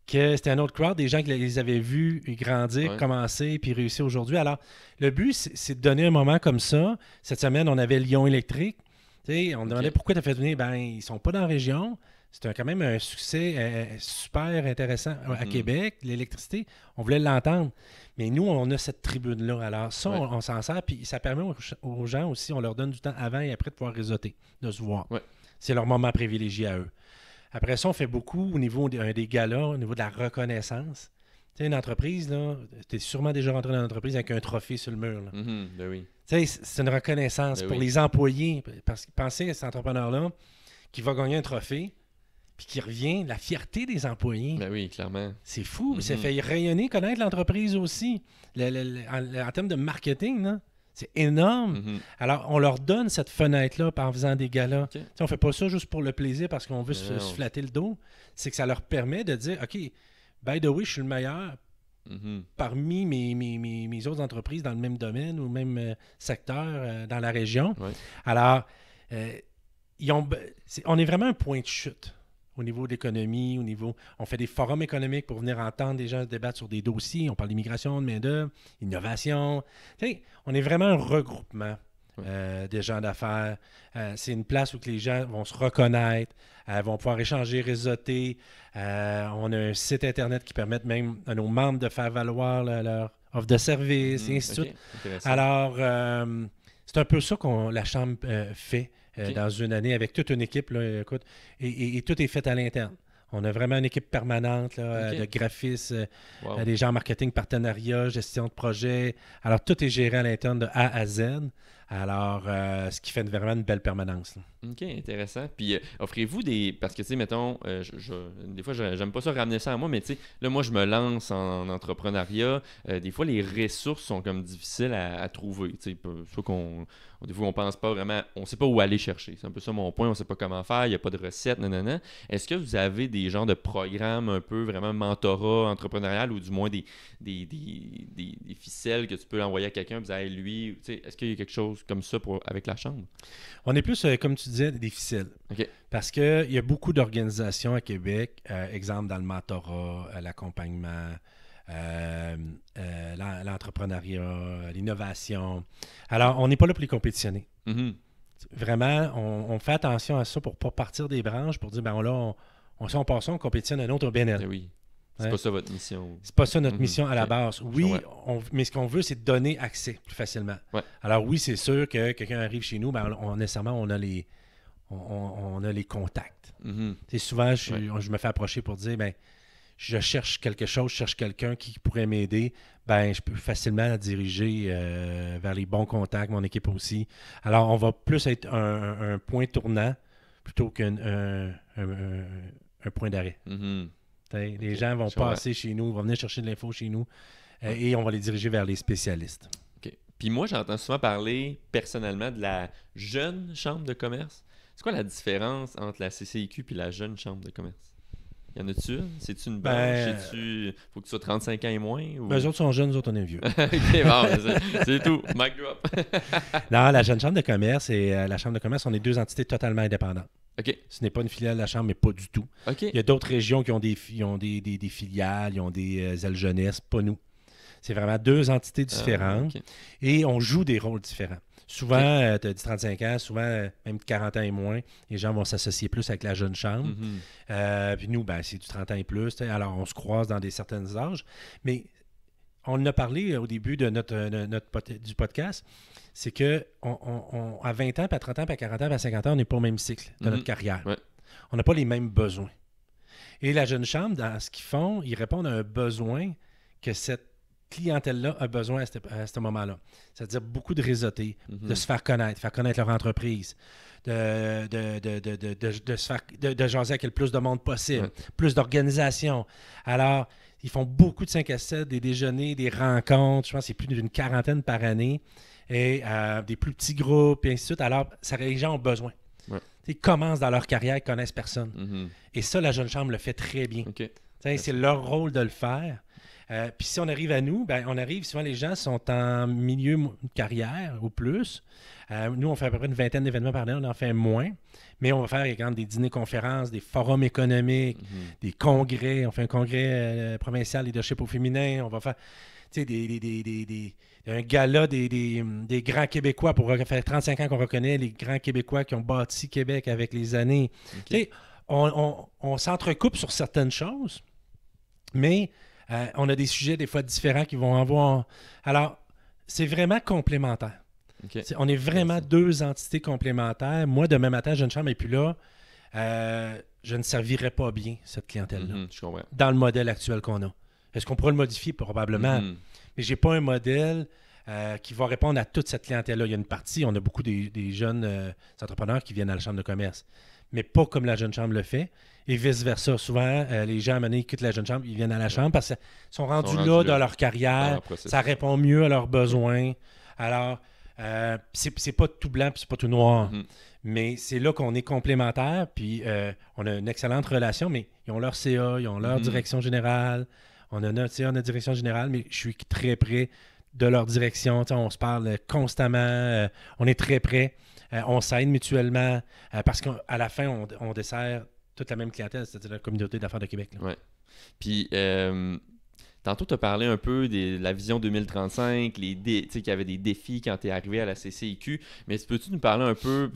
Que c'était un autre crowd, des gens qui les avaient vus grandir, commencer, puis réussir aujourd'hui. Alors, le but, c'est de donner un moment comme ça. Cette semaine, on avait Lyon électrique. On demandait pourquoi tu as fait venir. Ben, ils ne sont pas dans la région. C'est quand même un succès super intéressant à Québec, l'électricité. On voulait l'entendre. Mais nous, on a cette tribune-là. Alors, ça, on s'en sert. Puis ça permet aux gens aussi, on leur donne du temps avant et après de pouvoir réseauter, de se voir. C'est leur moment privilégié à eux. Après ça, on fait beaucoup au niveau des galas, au niveau de la reconnaissance. Tu sais, une entreprise, tu es sûrement déjà rentré dans une entreprise avec un trophée sur le mur. Là. Ben oui. Tu sais, c'est une reconnaissance pour les employés. Parce que pensez à cet entrepreneur-là qui va gagner un trophée, puis qui revient, la fierté des employés. Ben oui, clairement. C'est fou. Ça fait rayonner, connaître l'entreprise aussi. En termes de marketing, là, c'est énorme. Alors, on leur donne cette fenêtre-là en faisant des galas. On ne fait pas ça juste pour le plaisir parce qu'on veut se flatter le dos. C'est que ça leur permet de dire, OK, by the way, je suis le meilleur parmi mes autres entreprises dans le même domaine ou même secteur dans la région. Alors, on est vraiment un point de chute au niveau de l'économie, on fait des forums économiques pour venir entendre des gens se débattre sur des dossiers. On parle d'immigration, de main-d'œuvre, innovation. On est vraiment un regroupement des gens d'affaires. C'est une place où que les gens vont se reconnaître, vont pouvoir échanger, réseauter. On a un site Internet qui permet même à nos membres de faire valoir leur offre de service, et ainsi de suite. Alors, c'est un peu ça que la Chambre fait. Dans une année avec toute une équipe, là, écoute, et tout est fait à l'interne. On a vraiment une équipe permanente là, de graphistes, des gens en marketing, partenariat, gestion de projet. Alors, tout est géré à l'interne de A à Z. Alors, ce qui fait vraiment une belle permanence. Là. OK, intéressant. Puis, offrez-vous des... Parce que, tu sais, mettons, des fois, j'aime pas ça ramener ça à moi, mais tu sais, là, moi, je me lance en entrepreneuriat. Des fois, les ressources sont comme difficiles à trouver. Tu sais, soit des fois, on pense pas vraiment... On sait pas où aller chercher. C'est un peu ça mon point. On sait pas comment faire. Il n'y a pas de recette, nanana. Est-ce que vous avez des genres de programmes un peu vraiment mentorat entrepreneurial ou du moins des ficelles que tu peux envoyer à quelqu'un et dire, hey, lui, tu sais, est-ce qu'il y a quelque chose comme ça avec la chambre? On est plus, comme tu disais, des ficelles. Okay. Parce qu'il y a beaucoup d'organisations à Québec, exemple dans le mentorat, l'accompagnement, l'entrepreneuriat, l'innovation. Alors, on n'est pas là pour les compétitionner. Mm-hmm. Vraiment, on fait attention à ça pour ne pas partir des branches, pour dire, ben là, on passe ça, on compétitionne un autre au BNL. Oui. C'est pas ça votre mission. C'est pas ça notre mission à la base. Oui, mais ce qu'on veut, c'est donner accès plus facilement. Ouais. Alors oui, c'est sûr que quelqu'un arrive chez nous, ben nécessairement, on a les contacts. Mm-hmm. Souvent, je me fais approcher pour dire, ben je cherche quelque chose, je cherche quelqu'un qui pourrait m'aider, ben je peux facilement la diriger vers les bons contacts, mon équipe aussi. Alors, on va plus être un point tournant plutôt qu'un point d'arrêt. Mm-hmm. Les gens vont passer chez nous, vont venir chercher de l'info chez nous et on va les diriger vers les spécialistes. OK. Puis moi, j'entends souvent parler personnellement de la jeune chambre de commerce. C'est quoi la différence entre la CCIQ et la jeune chambre de commerce? Y en a-tu une? C'est-tu une branche? Faut que tu sois 35 ans et moins? Ou... Eux autres sont jeunes, nous autres on est vieux. OK, bon, c'est tout. Mic drop. Non, la jeune chambre de commerce et la chambre de commerce, on est deux entités totalement indépendantes. OK. Ce n'est pas une filiale de la chambre, mais pas du tout. OK. Il y a d'autres régions qui ont des filiales, ils ont des ailes jeunesse, pas nous. C'est vraiment deux entités différentes et on joue des rôles différents. Souvent, tu as dit 35 ans, souvent même 40 ans et moins, les gens vont s'associer plus avec la jeune chambre. Mm-hmm. Puis nous, ben, c'est du 30 ans et plus. Alors, on se croise dans certains âges. Mais on en a parlé au début de du podcast, c'est que à 20 ans, puis à 30 ans, puis à 40 ans, puis à 50 ans, on n'est pas au même cycle de notre carrière. Ouais. On n'a pas les mêmes besoins. Et la jeune chambre, dans ce qu'ils font, ils répondent à un besoin que cette clientèle-là a besoin à ce moment-là. C'est-à-dire beaucoup de réseauter, de se faire connaître leur entreprise, de jaser avec le plus de monde possible, plus d'organisation. Alors, ils font beaucoup de 5 à 7, des déjeuners, des rencontres. Je pense que c'est plus d'une 40aine par année. Et des plus petits groupes, et ainsi de suite. Alors, les gens ont besoin. Ouais. Ils commencent dans leur carrière, ils ne connaissent personne. Mm-hmm. Et ça, la jeune chambre le fait très bien. Okay. C'est leur rôle de le faire. Puis si on arrive à nous, ben on arrive, souvent les gens sont en milieu de carrière ou plus. Nous, on fait à peu près une vingtaine d'événements par année, on en fait moins. Mais on va faire exemple, des dîners-conférences, des forums économiques, des congrès. On fait un congrès provincial leadership au féminin. On va faire un gala des grands Québécois pour faire 35 ans qu'on reconnaît les grands Québécois qui ont bâti Québec avec les années. Okay. On s'entrecoupe sur certaines choses, mais on a des sujets des fois différents qui vont avoir... Alors, c'est vraiment complémentaire. Okay. On est vraiment deux entités complémentaires. Moi, demain matin, Jeune Chambre n'est plus là. Je ne servirais pas bien cette clientèle-là je comprends. Dans le modèle actuel qu'on a. Est-ce qu'on pourrait le modifier? Probablement. Mais je n'ai pas un modèle qui va répondre à toute cette clientèle-là. Il y a une partie, on a beaucoup des jeunes entrepreneurs qui viennent à la Chambre de commerce, mais pas comme la Jeune Chambre le fait. Et vice-versa. Souvent, les gens, à un moment donné, ils quittent la Jeune Chambre, ils viennent à la Chambre parce qu'ils sont rendus là dans leur carrière. Ça répond mieux à leurs besoins. Alors, c'est pas tout blanc puis c'est pas tout noir. Mais c'est là qu'on est complémentaires. Puis, on a une excellente relation, mais ils ont leur CA, ils ont leur direction générale. On a notre direction générale, mais je suis très près de leur direction. On se parle constamment. On est très près. On s'aide mutuellement parce qu'à la fin, on dessert toute la même clientèle, c'est-à-dire la communauté d'affaires de Québec. Oui. Puis, tantôt, tu as parlé un peu de la vision 2035, qu'il y avait des défis quand tu es arrivé à la CCIQ. Mais peux-tu nous parler un peu,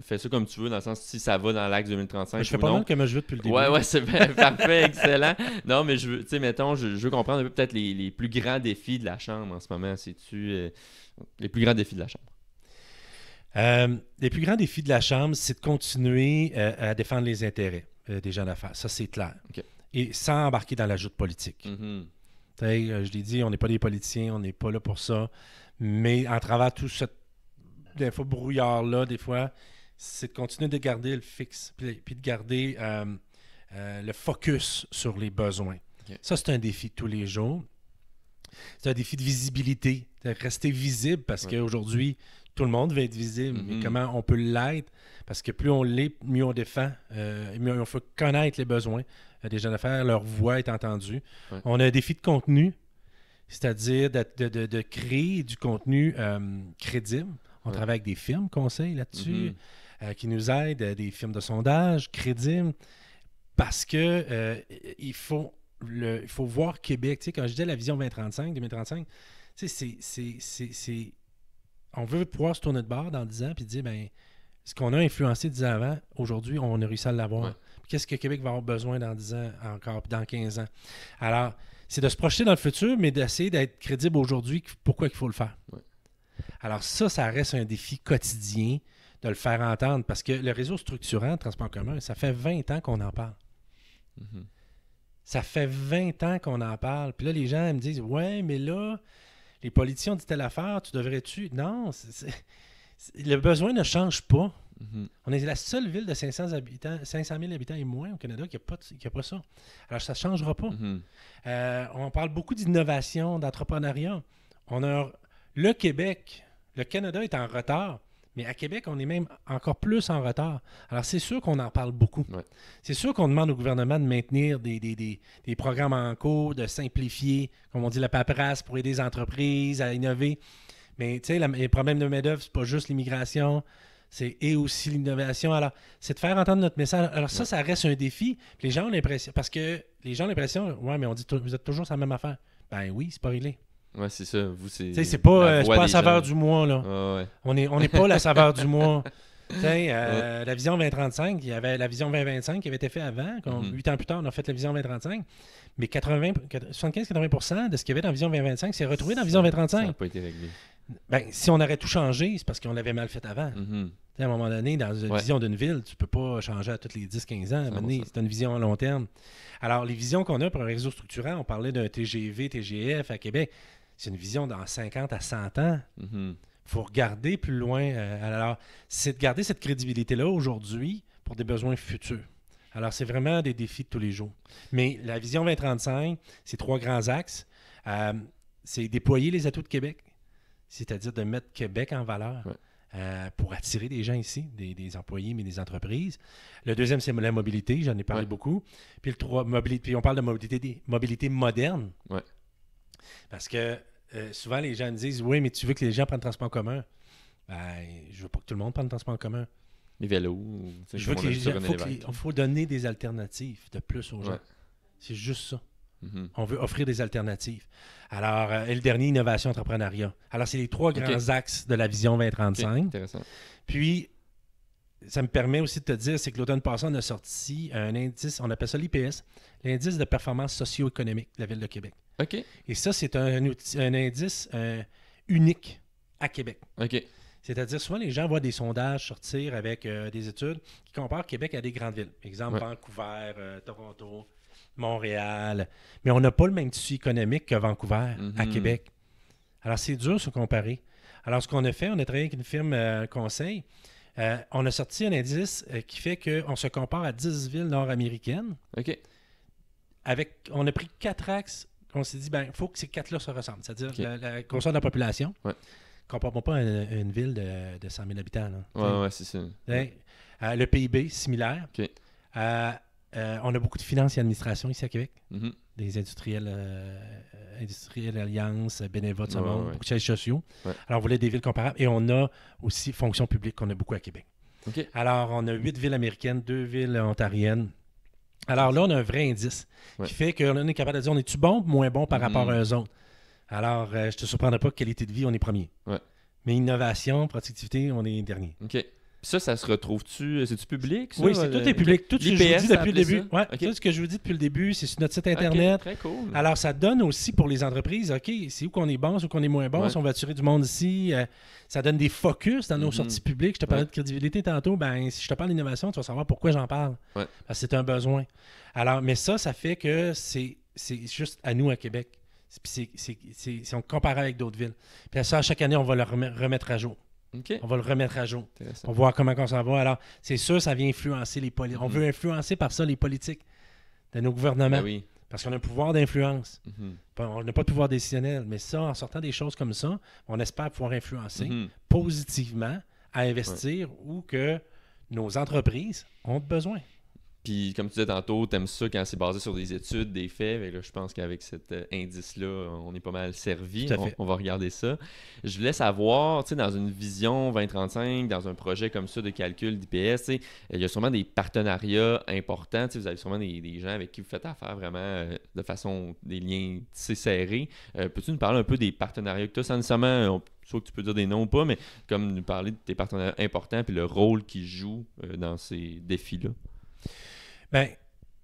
fais ça comme tu veux, dans le sens si ça va dans l'axe 2035 je fais pas mal comme je veux depuis le début. Ouais, c'est parfait, excellent. Non, mais je veux comprendre un peu peut-être les plus grands défis de la Chambre en ce moment. C'est-tu les plus grands défis de la Chambre? Les plus grands défis de la Chambre, c'est de continuer à défendre les intérêts. des gens d'affaires. Ça, c'est clair. OK. Et sans embarquer dans l'ajout politique. Je l'ai dit, on n'est pas des politiciens, on n'est pas là pour ça. Mais en travers tout ce brouillard-là, des fois, c'est de continuer de garder le fixe, puis de garder le focus sur les besoins. Okay. Ça, c'est un défi de tous les jours. C'est un défi de visibilité, de rester visible, parce qu'aujourd'hui, tout le monde veut être visible. Mais comment on peut l'être? Parce que plus on l'est, mieux on défend, mieux on faut connaître les besoins des jeunes d'affaires, leur voix est entendue. Ouais. On a un défi de contenu, c'est-à-dire de créer du contenu crédible. On travaille avec des firmes conseils là-dessus, qui nous aident, des firmes de sondage crédibles, parce que il faut voir Québec. Tu sais, quand je disais la vision 2035, tu sais, on veut pouvoir se tourner de bord dans 10 ans et dire, ben, ce qu'on a influencé 10 ans avant, aujourd'hui, on a réussi à l'avoir. Ouais. Qu'est-ce que Québec va avoir besoin dans 10 ans encore, puis dans 15 ans? Alors, c'est de se projeter dans le futur, mais d'essayer d'être crédible aujourd'hui, pourquoi il faut le faire. Ouais. Alors ça reste un défi quotidien de le faire entendre, parce que le réseau structurant de transport en commun, ça fait 20 ans qu'on en parle. Ça fait 20 ans qu'on en parle. Puis là, les gens me disent, ouais, mais là, les politiciens ont dit telle affaire, tu devrais-tu... Non, le besoin ne change pas. On est la seule ville de 500 000 habitants et moins au Canada qui n'a pas ça. Alors, ça ne changera pas. On parle beaucoup d'innovation, d'entrepreneuriat. On a le Québec, le Canada est en retard, mais à Québec, on est même encore plus en retard. Alors, c'est sûr qu'on en parle beaucoup. Ouais. C'est sûr qu'on demande au gouvernement de maintenir des programmes en cours, de simplifier, comme on dit, la paperasse pour aider les entreprises à innover. Mais, tu sais, les problèmes de main-d'œuvre, c'est pas juste l'immigration, et aussi l'innovation. Alors, c'est de faire entendre notre message. Alors, ça reste un défi. Puis les gens ont l'impression, parce que les gens ont l'impression, ouais, mais on dit, vous êtes toujours sur la même affaire. Ben oui, c'est pas réglé. Ouais, c'est ça. Vous, c'est pas la saveur du mois, là. Ouais. On n'est pas la saveur du mois. La vision 2035, il y avait la vision 2025 qui avait été faite avant. 8 ans plus tard, on a fait la vision 2035. Mais 75-80% de ce qu'il y avait dans la vision 2025 s'est retrouvé dans la vision 2035. Ça n'a pas été réglé. Ben, si on aurait tout changé, c'est parce qu'on l'avait mal fait avant. À un moment donné, dans une vision d'une ville, tu ne peux pas changer à tous les 10-15 ans. C'est une vision à long terme. Alors, les visions qu'on a pour un réseau structurant, on parlait d'un TGV, TGF à Québec. C'est une vision dans 50 à 100 ans. Il faut regarder plus loin. Alors, c'est de garder cette crédibilité-là aujourd'hui pour des besoins futurs. Alors, c'est vraiment des défis de tous les jours. Mais la vision 2035, c'est 3 grands axes. C'est déployer les atouts de Québec, c'est-à-dire de mettre Québec en valeur pour attirer des gens ici, des employés, mais des entreprises. Le deuxième, c'est la mobilité. J'en ai parlé beaucoup. Puis, puis on parle de mobilité moderne. Ouais. Parce que souvent, les gens me disent, oui, mais tu veux que les gens prennent le transport en commun? Ben, je veux pas que tout le monde prenne le transport en commun. Les vélos. Je veux que les gens, il faut donner des alternatives de plus aux gens. Ouais. C'est juste ça. On veut offrir des alternatives. Alors, et le dernier, innovation, entrepreneuriat. Alors, c'est les 3 grands axes de la vision 2035. Intéressant. Puis, ça me permet aussi de te dire, c'est que l'automne passé, on a sorti un indice, on appelle ça l'IPS, l'indice de performance socio-économique de la Ville de Québec. OK. Et ça, c'est un indice unique à Québec. OK. C'est-à-dire, souvent, les gens voient des sondages sortir avec des études qui comparent Québec à des grandes villes. Exemple, Vancouver, Toronto, Montréal. Mais on n'a pas le même tissu économique que Vancouver à Québec. Alors, c'est dur de se comparer. Alors, ce qu'on a fait, on a travaillé avec une firme conseil. On a sorti un indice qui fait qu'on se compare à 10 villes nord-américaines. OK. On a pris 4 axes. On s'est dit, il faut que ces 4-là se ressemblent. C'est-à-dire la grosseur de la population. Ouais. Comparons pas une ville de 100 000 habitants. Oui, c'est ça. Le PIB, similaire. OK. On a beaucoup de finances et administration ici à Québec. Des industriels alliances, bénévoles de ce monde, beaucoup de sièges sociaux. Ouais. Alors, on voulait des villes comparables. Et on a aussi fonction publique qu'on a beaucoup à Québec. Okay. Alors, on a 8 villes américaines, 2 villes ontariennes. Alors là, on a un vrai indice qui fait qu'on est capable de dire, on est-tu bon ou moins bon par rapport à eux autres? Alors, je ne te surprendrai pas que qualité de vie, on est premier. Ouais. Mais innovation, productivité, on est dernier. OK. Ça se retrouve-tu? C'est-tu public, ça? Oui, tout est public. Tout ce que je vous dis depuis le début. Ouais, tout ce que je vous dis depuis le début, c'est sur notre site Internet. Très cool. Alors, ça donne aussi pour les entreprises, OK, c'est où qu'on est bon, c'est où qu'on est moins bon, si on va attirer du monde ici. Ça donne des focus dans nos sorties publiques. Je te parlais de crédibilité tantôt. Ben, si je te parle d'innovation, tu vas savoir pourquoi j'en parle. Ouais. Parce que c'est un besoin. Alors, mais ça fait que c'est juste à nous à Québec. Si on compare avec d'autres villes. Puis ça, chaque année, on va le remettre à jour. Okay. On va le remettre à jour pour voir comment on s'en va. Alors, c'est sûr, ça vient influencer les politiques. On veut influencer par ça les politiques de nos gouvernements. Ben oui. Parce qu'on a un pouvoir d'influence. On n'a pas de pouvoir décisionnel. Mais ça, en sortant des choses comme ça, on espère pouvoir influencer positivement à investir où que nos entreprises ont besoin. Puis, comme tu disais tantôt, t'aimes ça quand c'est basé sur des études, des faits. Et là, je pense qu'avec cet indice-là, on est pas mal servi. On va regarder ça. Je voulais savoir, tu sais, dans une vision 2035, dans un projet comme ça de calcul d'IPS, tu sais, il y a sûrement des partenariats importants. Tu sais, vous avez sûrement des gens avec qui vous faites affaire vraiment de façon, des liens serrés. Peux-tu nous parler un peu des partenariats que tu as, sans nécessairement... soit que tu peux dire des noms ou pas, mais comme nous parler de tes partenaires importants et le rôle qu'ils jouent dans ces défis-là. Bien,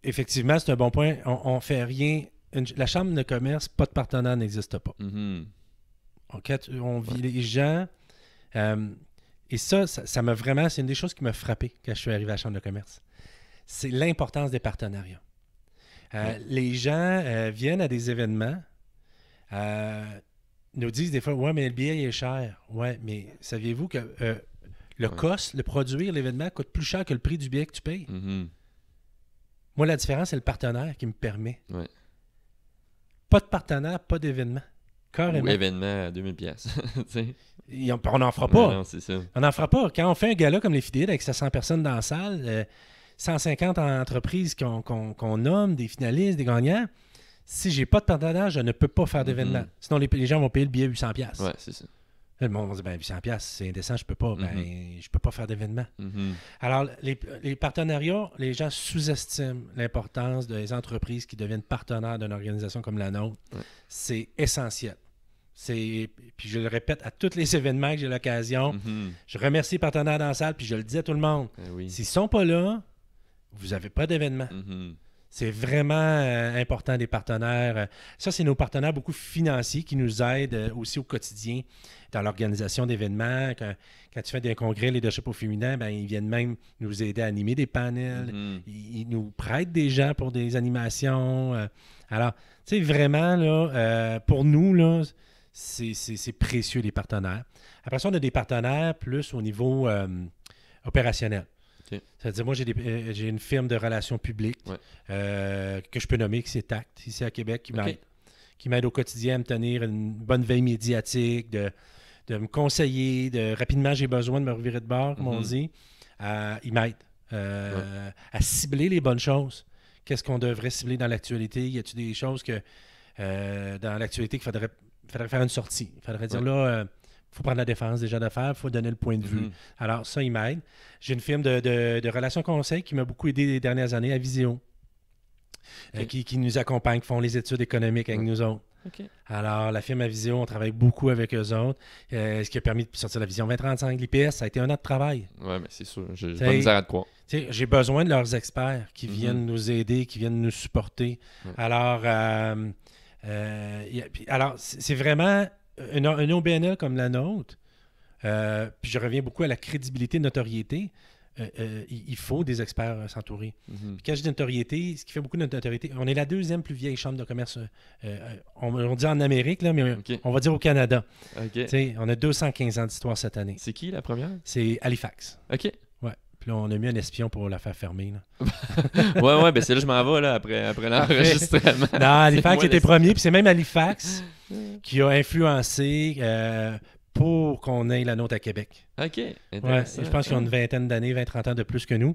effectivement, c'est un bon point. On fait rien. La Chambre de commerce, pas de partenaire n'existe pas. On vit les gens. Et ça m'a vraiment... C'est une des choses qui m'a frappé quand je suis arrivé à la Chambre de commerce. C'est l'importance des partenariats. Les gens viennent à des événements, nous disent des fois, « Ouais, mais le billet est cher. » Ouais, mais saviez-vous que le cost, le produire l'événement, coûte plus cher que le prix du billet que tu payes? Moi, la différence, c'est le partenaire qui me permet. Ouais. Pas de partenaire, pas d'événement. Carrément. Ou événement à 2000$. On n'en fera pas. Non, c'est ça. On n'en fera pas. Quand on fait un gala comme les Fidèles avec 700 personnes dans la salle, 150 entreprises qu'on nomme, des finalistes, des gagnants, si j'ai pas de partenaire, je ne peux pas faire d'événement. Sinon, les gens vont payer le billet 800$. Ouais, c'est ça. Le monde va dire, ben 800$, c'est indécent, je peux pas. Je peux pas faire d'événement. Alors, les partenariats, les gens sous-estiment l'importance des entreprises qui deviennent partenaires d'une organisation comme la nôtre. C'est essentiel. Puis je le répète à tous les événements que j'ai l'occasion. Je remercie les partenaires dans la salle, puis je le dis à tout le monde. S'ils ne sont pas là, vous n'avez pas d'événement. C'est vraiment important des partenaires. Ça, c'est nos partenaires beaucoup financiers qui nous aident aussi au quotidien dans l'organisation d'événements. Quand tu fais des congrès leadership au féminin, ben, ils viennent même nous aider à animer des panels. Ils nous prêtent des gens pour des animations. Alors, tu sais, vraiment, là, pour nous, là, c'est précieux, les partenaires. Après ça, on a des partenaires plus au niveau opérationnel. Okay. C'est-à-dire, moi, j'ai une firme de relations publiques que je peux nommer, qui c'est TACT, ici à Québec, qui m'aide au quotidien à me tenir une bonne veille médiatique, de me conseiller, rapidement, j'ai besoin de me revirer de bord, comme on dit. Il m'aide à cibler les bonnes choses. Qu'est-ce qu'on devrait cibler dans l'actualité? Y a-t-il des choses que dans l'actualité qu'il faudrait faire une sortie? Il faudrait dire là... Il faut prendre la défense déjà d'affaires, il faut donner le point de vue. Alors, ça, il m'aide. J'ai une firme de relations conseil qui m'a beaucoup aidé les dernières années, à Viséo, qui nous accompagne, qui font les études économiques avec nous autres. Alors, la firme à Viséo, on travaille beaucoup avec eux autres, ce qui a permis de sortir la vision 2035. L'IPS, ça a été un an de travail. Oui, mais c'est sûr. J'ai pas de misère à te croire. J'ai besoin de leurs experts qui viennent nous aider, qui viennent nous supporter. Alors, c'est vraiment... Une OBNL comme la nôtre, puis je reviens beaucoup à la crédibilité, notoriété, il faut des experts s'entourer. Puis quand je dis notoriété, ce qui fait beaucoup de notoriété, on est la deuxième plus vieille chambre de commerce, on dit en Amérique, là, mais on va dire au Canada. On a 215 ans d'histoire cette année. C'est qui la première? C'est Halifax. OK. Puis là, on a mis un espion pour la faire fermer. ouais, ben c'est là que je m'en vais là, après l'enregistrement. Non, Halifax était premier, puis c'est même Halifax qui a influencé pour qu'on ait la nôtre à Québec. OK, intéressant. Je pense qu'ils ont une vingtaine d'années, 20-30 ans de plus que nous.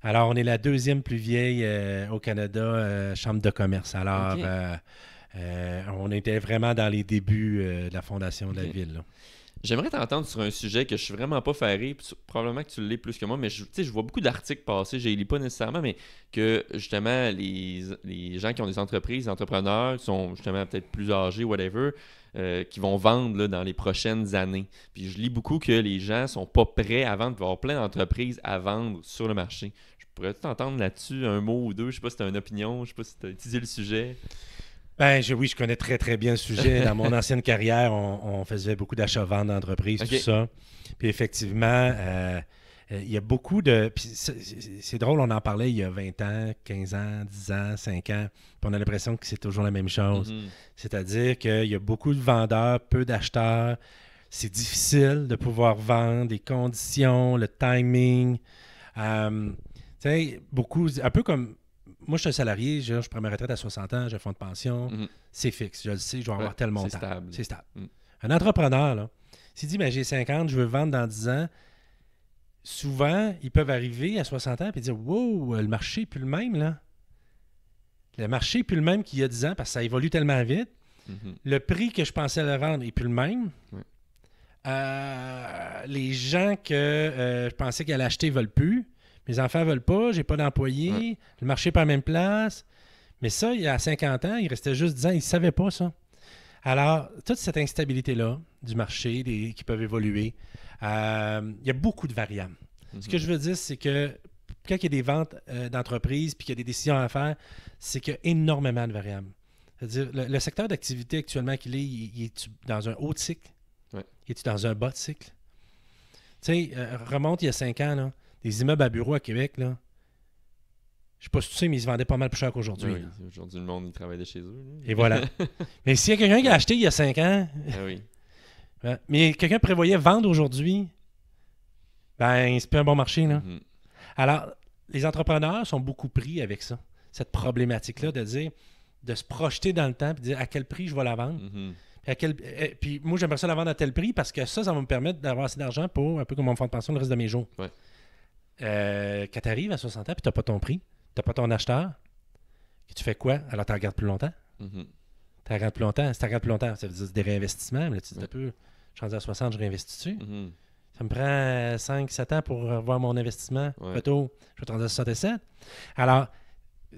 Alors, on est la deuxième plus vieille au Canada chambre de commerce. Alors, on était vraiment dans les débuts de la fondation de la ville, là. J'aimerais t'entendre sur un sujet que je suis vraiment pas ferré, probablement que tu l'es plus que moi, mais je vois beaucoup d'articles passer, je les lis pas nécessairement, mais que justement les gens qui ont des entreprises, les entrepreneurs, qui sont justement peut-être plus âgés, whatever, qui vont vendre là, dans les prochaines années. Puis je lis beaucoup que les gens sont pas prêts à vendre, il va y avoir plein d'entreprises à vendre sur le marché. Je pourrais t'entendre là-dessus un mot ou deux, je sais pas si tu as une opinion, je sais pas si tu as utilisé le sujet. Ben, oui, je connais très, très bien le sujet. Dans mon ancienne carrière, on faisait beaucoup d'achats-ventes d'entreprises, tout ça. Puis effectivement, il y a beaucoup de... Puis c'est drôle, on en parlait il y a 20 ans, 15 ans, 10 ans, 5 ans. Puis on a l'impression que c'est toujours la même chose. C'est-à-dire qu'il y a beaucoup de vendeurs, peu d'acheteurs. C'est difficile de pouvoir vendre, les conditions, le timing. Tu sais, beaucoup... Un peu comme... Moi, je suis un salarié, je prends ma retraite à 60 ans, j'ai un fonds de pension, c'est fixe, je le sais, je vais avoir tel montant. C'est stable. Un entrepreneur, là, s'il dit, j'ai 50, je veux vendre dans 10 ans, souvent, ils peuvent arriver à 60 ans et dire, wow, le marché n'est plus le même, là. Le marché n'est plus le même qu'il y a 10 ans parce que ça évolue tellement vite. Le prix que je pensais le vendre n'est plus le même. Les gens que je pensais qu'ils allaient acheter ne veulent plus. Mes enfants ne veulent pas, j'ai pas d'employés, le marché n'est pas à la même place. Mais ça, il y a 50 ans, il restait juste 10 ans, ils ne savaient pas ça. Alors, toute cette instabilité-là du marché, qui peuvent évoluer, il y a beaucoup de variables. Ce que je veux dire, c'est que quand il y a des ventes d'entreprises puis qu'il y a des décisions à faire, c'est qu'il y a énormément de variables. C'est-à-dire, le secteur d'activité actuellement qu'il est, il est dans un haut cycle? Il est dans un bas de cycle? Tu sais, remonte il y a 5 ans, là. Des immeubles à bureaux à Québec, là, je ne sais pas si tu sais, mais ils se vendaient pas mal plus cher qu'aujourd'hui. Oui, aujourd'hui, le monde, il travaille de chez eux. Là. Et voilà. Mais s'il y a quelqu'un qui a acheté il y a 5 ans, mais quelqu'un prévoyait vendre aujourd'hui, c'est plus un bon marché. Là. Alors, les entrepreneurs sont beaucoup pris avec ça, cette problématique-là de dire, de se projeter dans le temps et de dire à quel prix je vais la vendre. Puis moi, j'aimerais ça la vendre à tel prix parce que ça va me permettre d'avoir assez d'argent pour, un peu comme mon fonds de pension, le reste de mes jours. Quand tu arrives à 60 ans et tu n'as pas ton prix, tu n'as pas ton acheteur, tu fais quoi? Alors, tu regardes plus longtemps. Tu regardes plus longtemps. Si tu regardes plus longtemps, ça veut dire des réinvestissements. Mais là, tu dis un peu, je suis rendu à 60, je réinvestis dessus. Ça me prend 5-7 ans pour voir mon investissement. Plutôt, je vais te rendre à 67. Alors,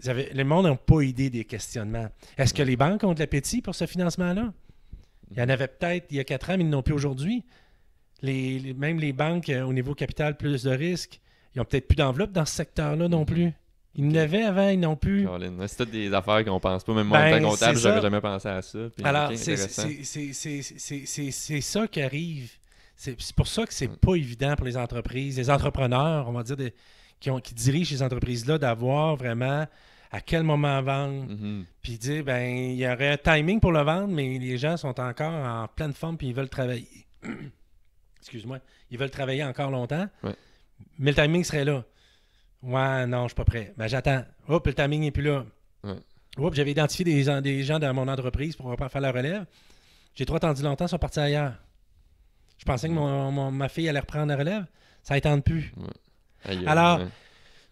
le monde n'a pas idée des questionnements. Est-ce que les banques ont de l'appétit pour ce financement-là? Il y en avait peut-être il y a 4 ans, mais ils n'en ont plus aujourd'hui. Même les banques, au niveau capital, plus de risques, ils n'ont peut-être plus d'enveloppe dans ce secteur-là non plus. Ils n'avaient avant, ils n'ont plus. C'est toutes des affaires qu'on pense pas. Même moi, en tant comptable, j'aurais jamais pensé à ça. Puis, alors, c'est ça qui arrive. C'est pour ça que c'est pas évident pour les entreprises, les entrepreneurs, on va dire, qui dirigent ces entreprises-là, d'avoir vraiment à quel moment vendre. Puis dire, il y aurait un timing pour le vendre, mais les gens sont encore en pleine forme puis ils veulent travailler. Excuse-moi. Ils veulent travailler encore longtemps. Mais le timing serait là. Ouais, non, je suis pas prêt. J'attends. Hop, le timing n'est plus là. Hop, j'avais identifié des gens dans mon entreprise pour faire la relève. J'ai trop attendu longtemps, ils sont partis ailleurs. Je pensais que ma fille allait reprendre la relève. Ça ne tente plus. Alors,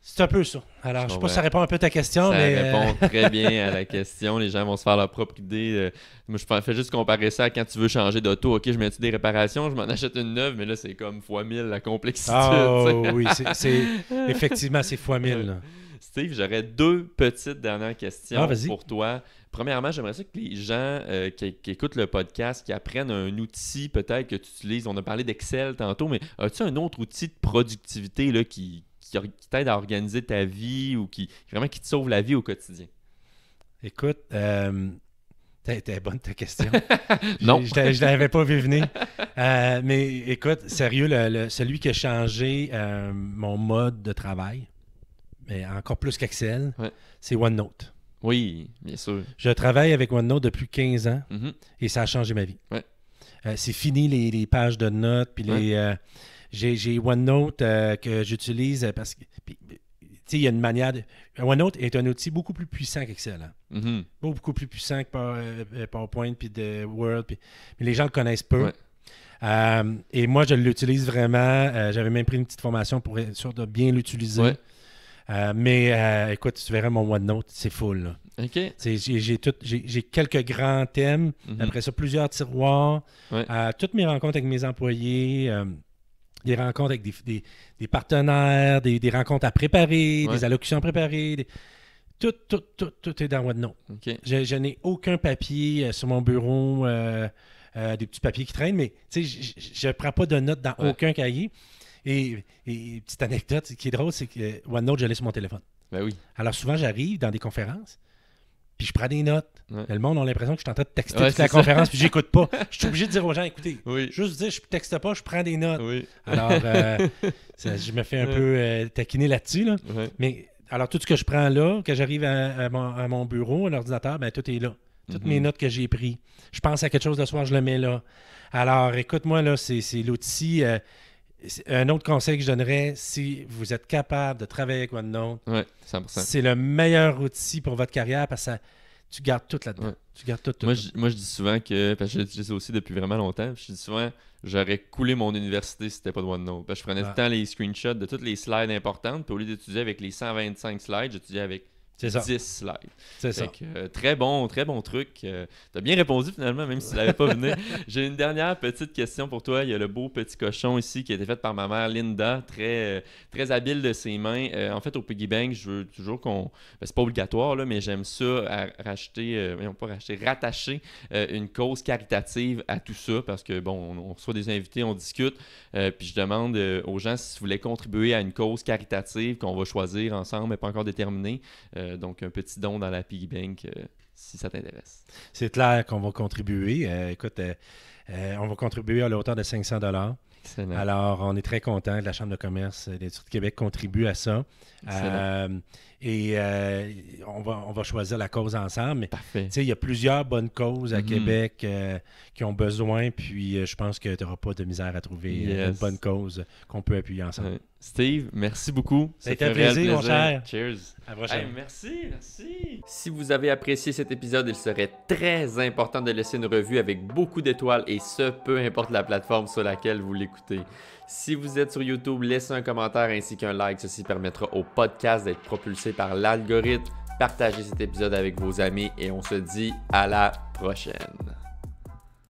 c'est un peu ça. Alors, je ne sais pas si ça répond un peu à ta question. Ça répond très bien à la question. Les gens vont se faire leur propre idée. Moi, je fais juste comparer ça à quand tu veux changer d'auto. OK, je mets-tu des réparations, je m'en achète une neuve, mais là, c'est comme x 1000 la complexité. Oui, effectivement, c'est x 1000. Là. Steve, j'aurais 2 petites dernières questions pour toi. Premièrement, j'aimerais ça que les gens qui écoutent le podcast, qui apprennent un outil peut-être que tu utilises. On a parlé d'Excel tantôt, mais as-tu un autre outil de productivité là, qui t'aide à organiser ta vie ou qui te sauve la vie au quotidien? Écoute, t'es bonne ta question. Non. Je l'avais pas vu venir. Mais écoute, sérieux, celui qui a changé mon mode de travail, mais encore plus qu'Excel, c'est OneNote. Oui, bien sûr. Je travaille avec OneNote depuis 15 ans et ça a changé ma vie. C'est fini les pages de notes, puis j'ai OneNote que j'utilise parce que il y a une manière OneNote est un outil beaucoup plus puissant qu'Excel. Beaucoup plus puissant que PowerPoint puis de Word. Mais les gens le connaissent peu. Et moi, je l'utilise vraiment. J'avais même pris une petite formation pour être sûr de bien l'utiliser. Mais écoute, tu verras mon OneNote, c'est full. OK. J'ai quelques grands thèmes. Après ça, plusieurs tiroirs. Ouais. Toutes mes rencontres avec mes employés, des rencontres avec des partenaires, des rencontres à préparer, des allocutions à préparer. Tout est dans OneNote. OK. Je n'ai aucun papier sur mon bureau, des petits papiers qui traînent, mais je ne prends pas de notes dans aucun cahier. Et petite anecdote qui est drôle, c'est que OneNote, je l'ai sur mon téléphone. Ben oui. Alors souvent, j'arrive dans des conférences, puis je prends des notes. Ouais. Le monde a l'impression que je suis en train de texter toute la conférence, puis j'écoute pas. Je suis obligé de dire aux gens, écoutez, juste dire, je texte pas, je prends des notes. Oui. Alors, je me fais un peu taquiner là-dessus. Là. Ouais. Mais alors, tout ce que je prends là, quand j'arrive à mon bureau, à l'ordinateur, ben tout est là. Toutes mes notes que j'ai prises. Je pense à quelque chose le soir, je le mets là. Alors, écoute-moi, là, c'est l'outil... un autre conseil que je donnerais, si vous êtes capable de travailler avec OneNote, 100%. c'est le meilleur outil pour votre carrière parce que tu gardes tout là-dedans. Ouais. Tu gardes tout. Moi, je dis souvent que, parce que je l'utilise aussi depuis vraiment longtemps, je dis souvent, j'aurais coulé mon université si c'était pas de OneNote. Parce que je prenais tout le temps les screenshots de toutes les slides importantes, puis au lieu d'étudier avec les 125 slides, j'étudiais avec 10 slides. C'est ça. Très bon truc. T'as bien répondu finalement, même si tu l'avais pas venu. J'ai une dernière petite question pour toi. Il y a le beau petit cochon ici qui a été fait par ma mère Linda, très habile de ses mains. En fait, au Piggy Bank, je veux toujours qu'on... Ben, c'est pas obligatoire, là, mais j'aime ça rattacher une cause caritative à tout ça parce que, bon, on reçoit des invités, on discute, puis je demande aux gens si vous voulez contribuer à une cause caritative qu'on va choisir ensemble, mais pas encore déterminée. Donc, un petit don dans la Piggy Bank si ça t'intéresse. C'est clair qu'on va contribuer. Écoute, on va contribuer à la hauteur de 500 $. Excellent. Alors, on est très content que la Chambre de commerce de l'Industrie de Québec contribue à ça. On va choisir la cause ensemble. Parfait. Il y a plusieurs bonnes causes à Québec qui ont besoin, puis je pense que tu n'auras pas de misère à trouver une bonne cause qu'on peut appuyer ensemble. Ouais. Steve, merci beaucoup. Ça a été un plaisir, mon cher. Cheers. À la prochaine. Hey, merci. Si vous avez apprécié cet épisode, il serait très important de laisser une revue avec beaucoup d'étoiles et ce, peu importe la plateforme sur laquelle vous l'écoutez. Si vous êtes sur YouTube, laissez un commentaire ainsi qu'un like. Ceci permettra au podcast d'être propulsé par l'algorithme. Partagez cet épisode avec vos amis et on se dit à la prochaine.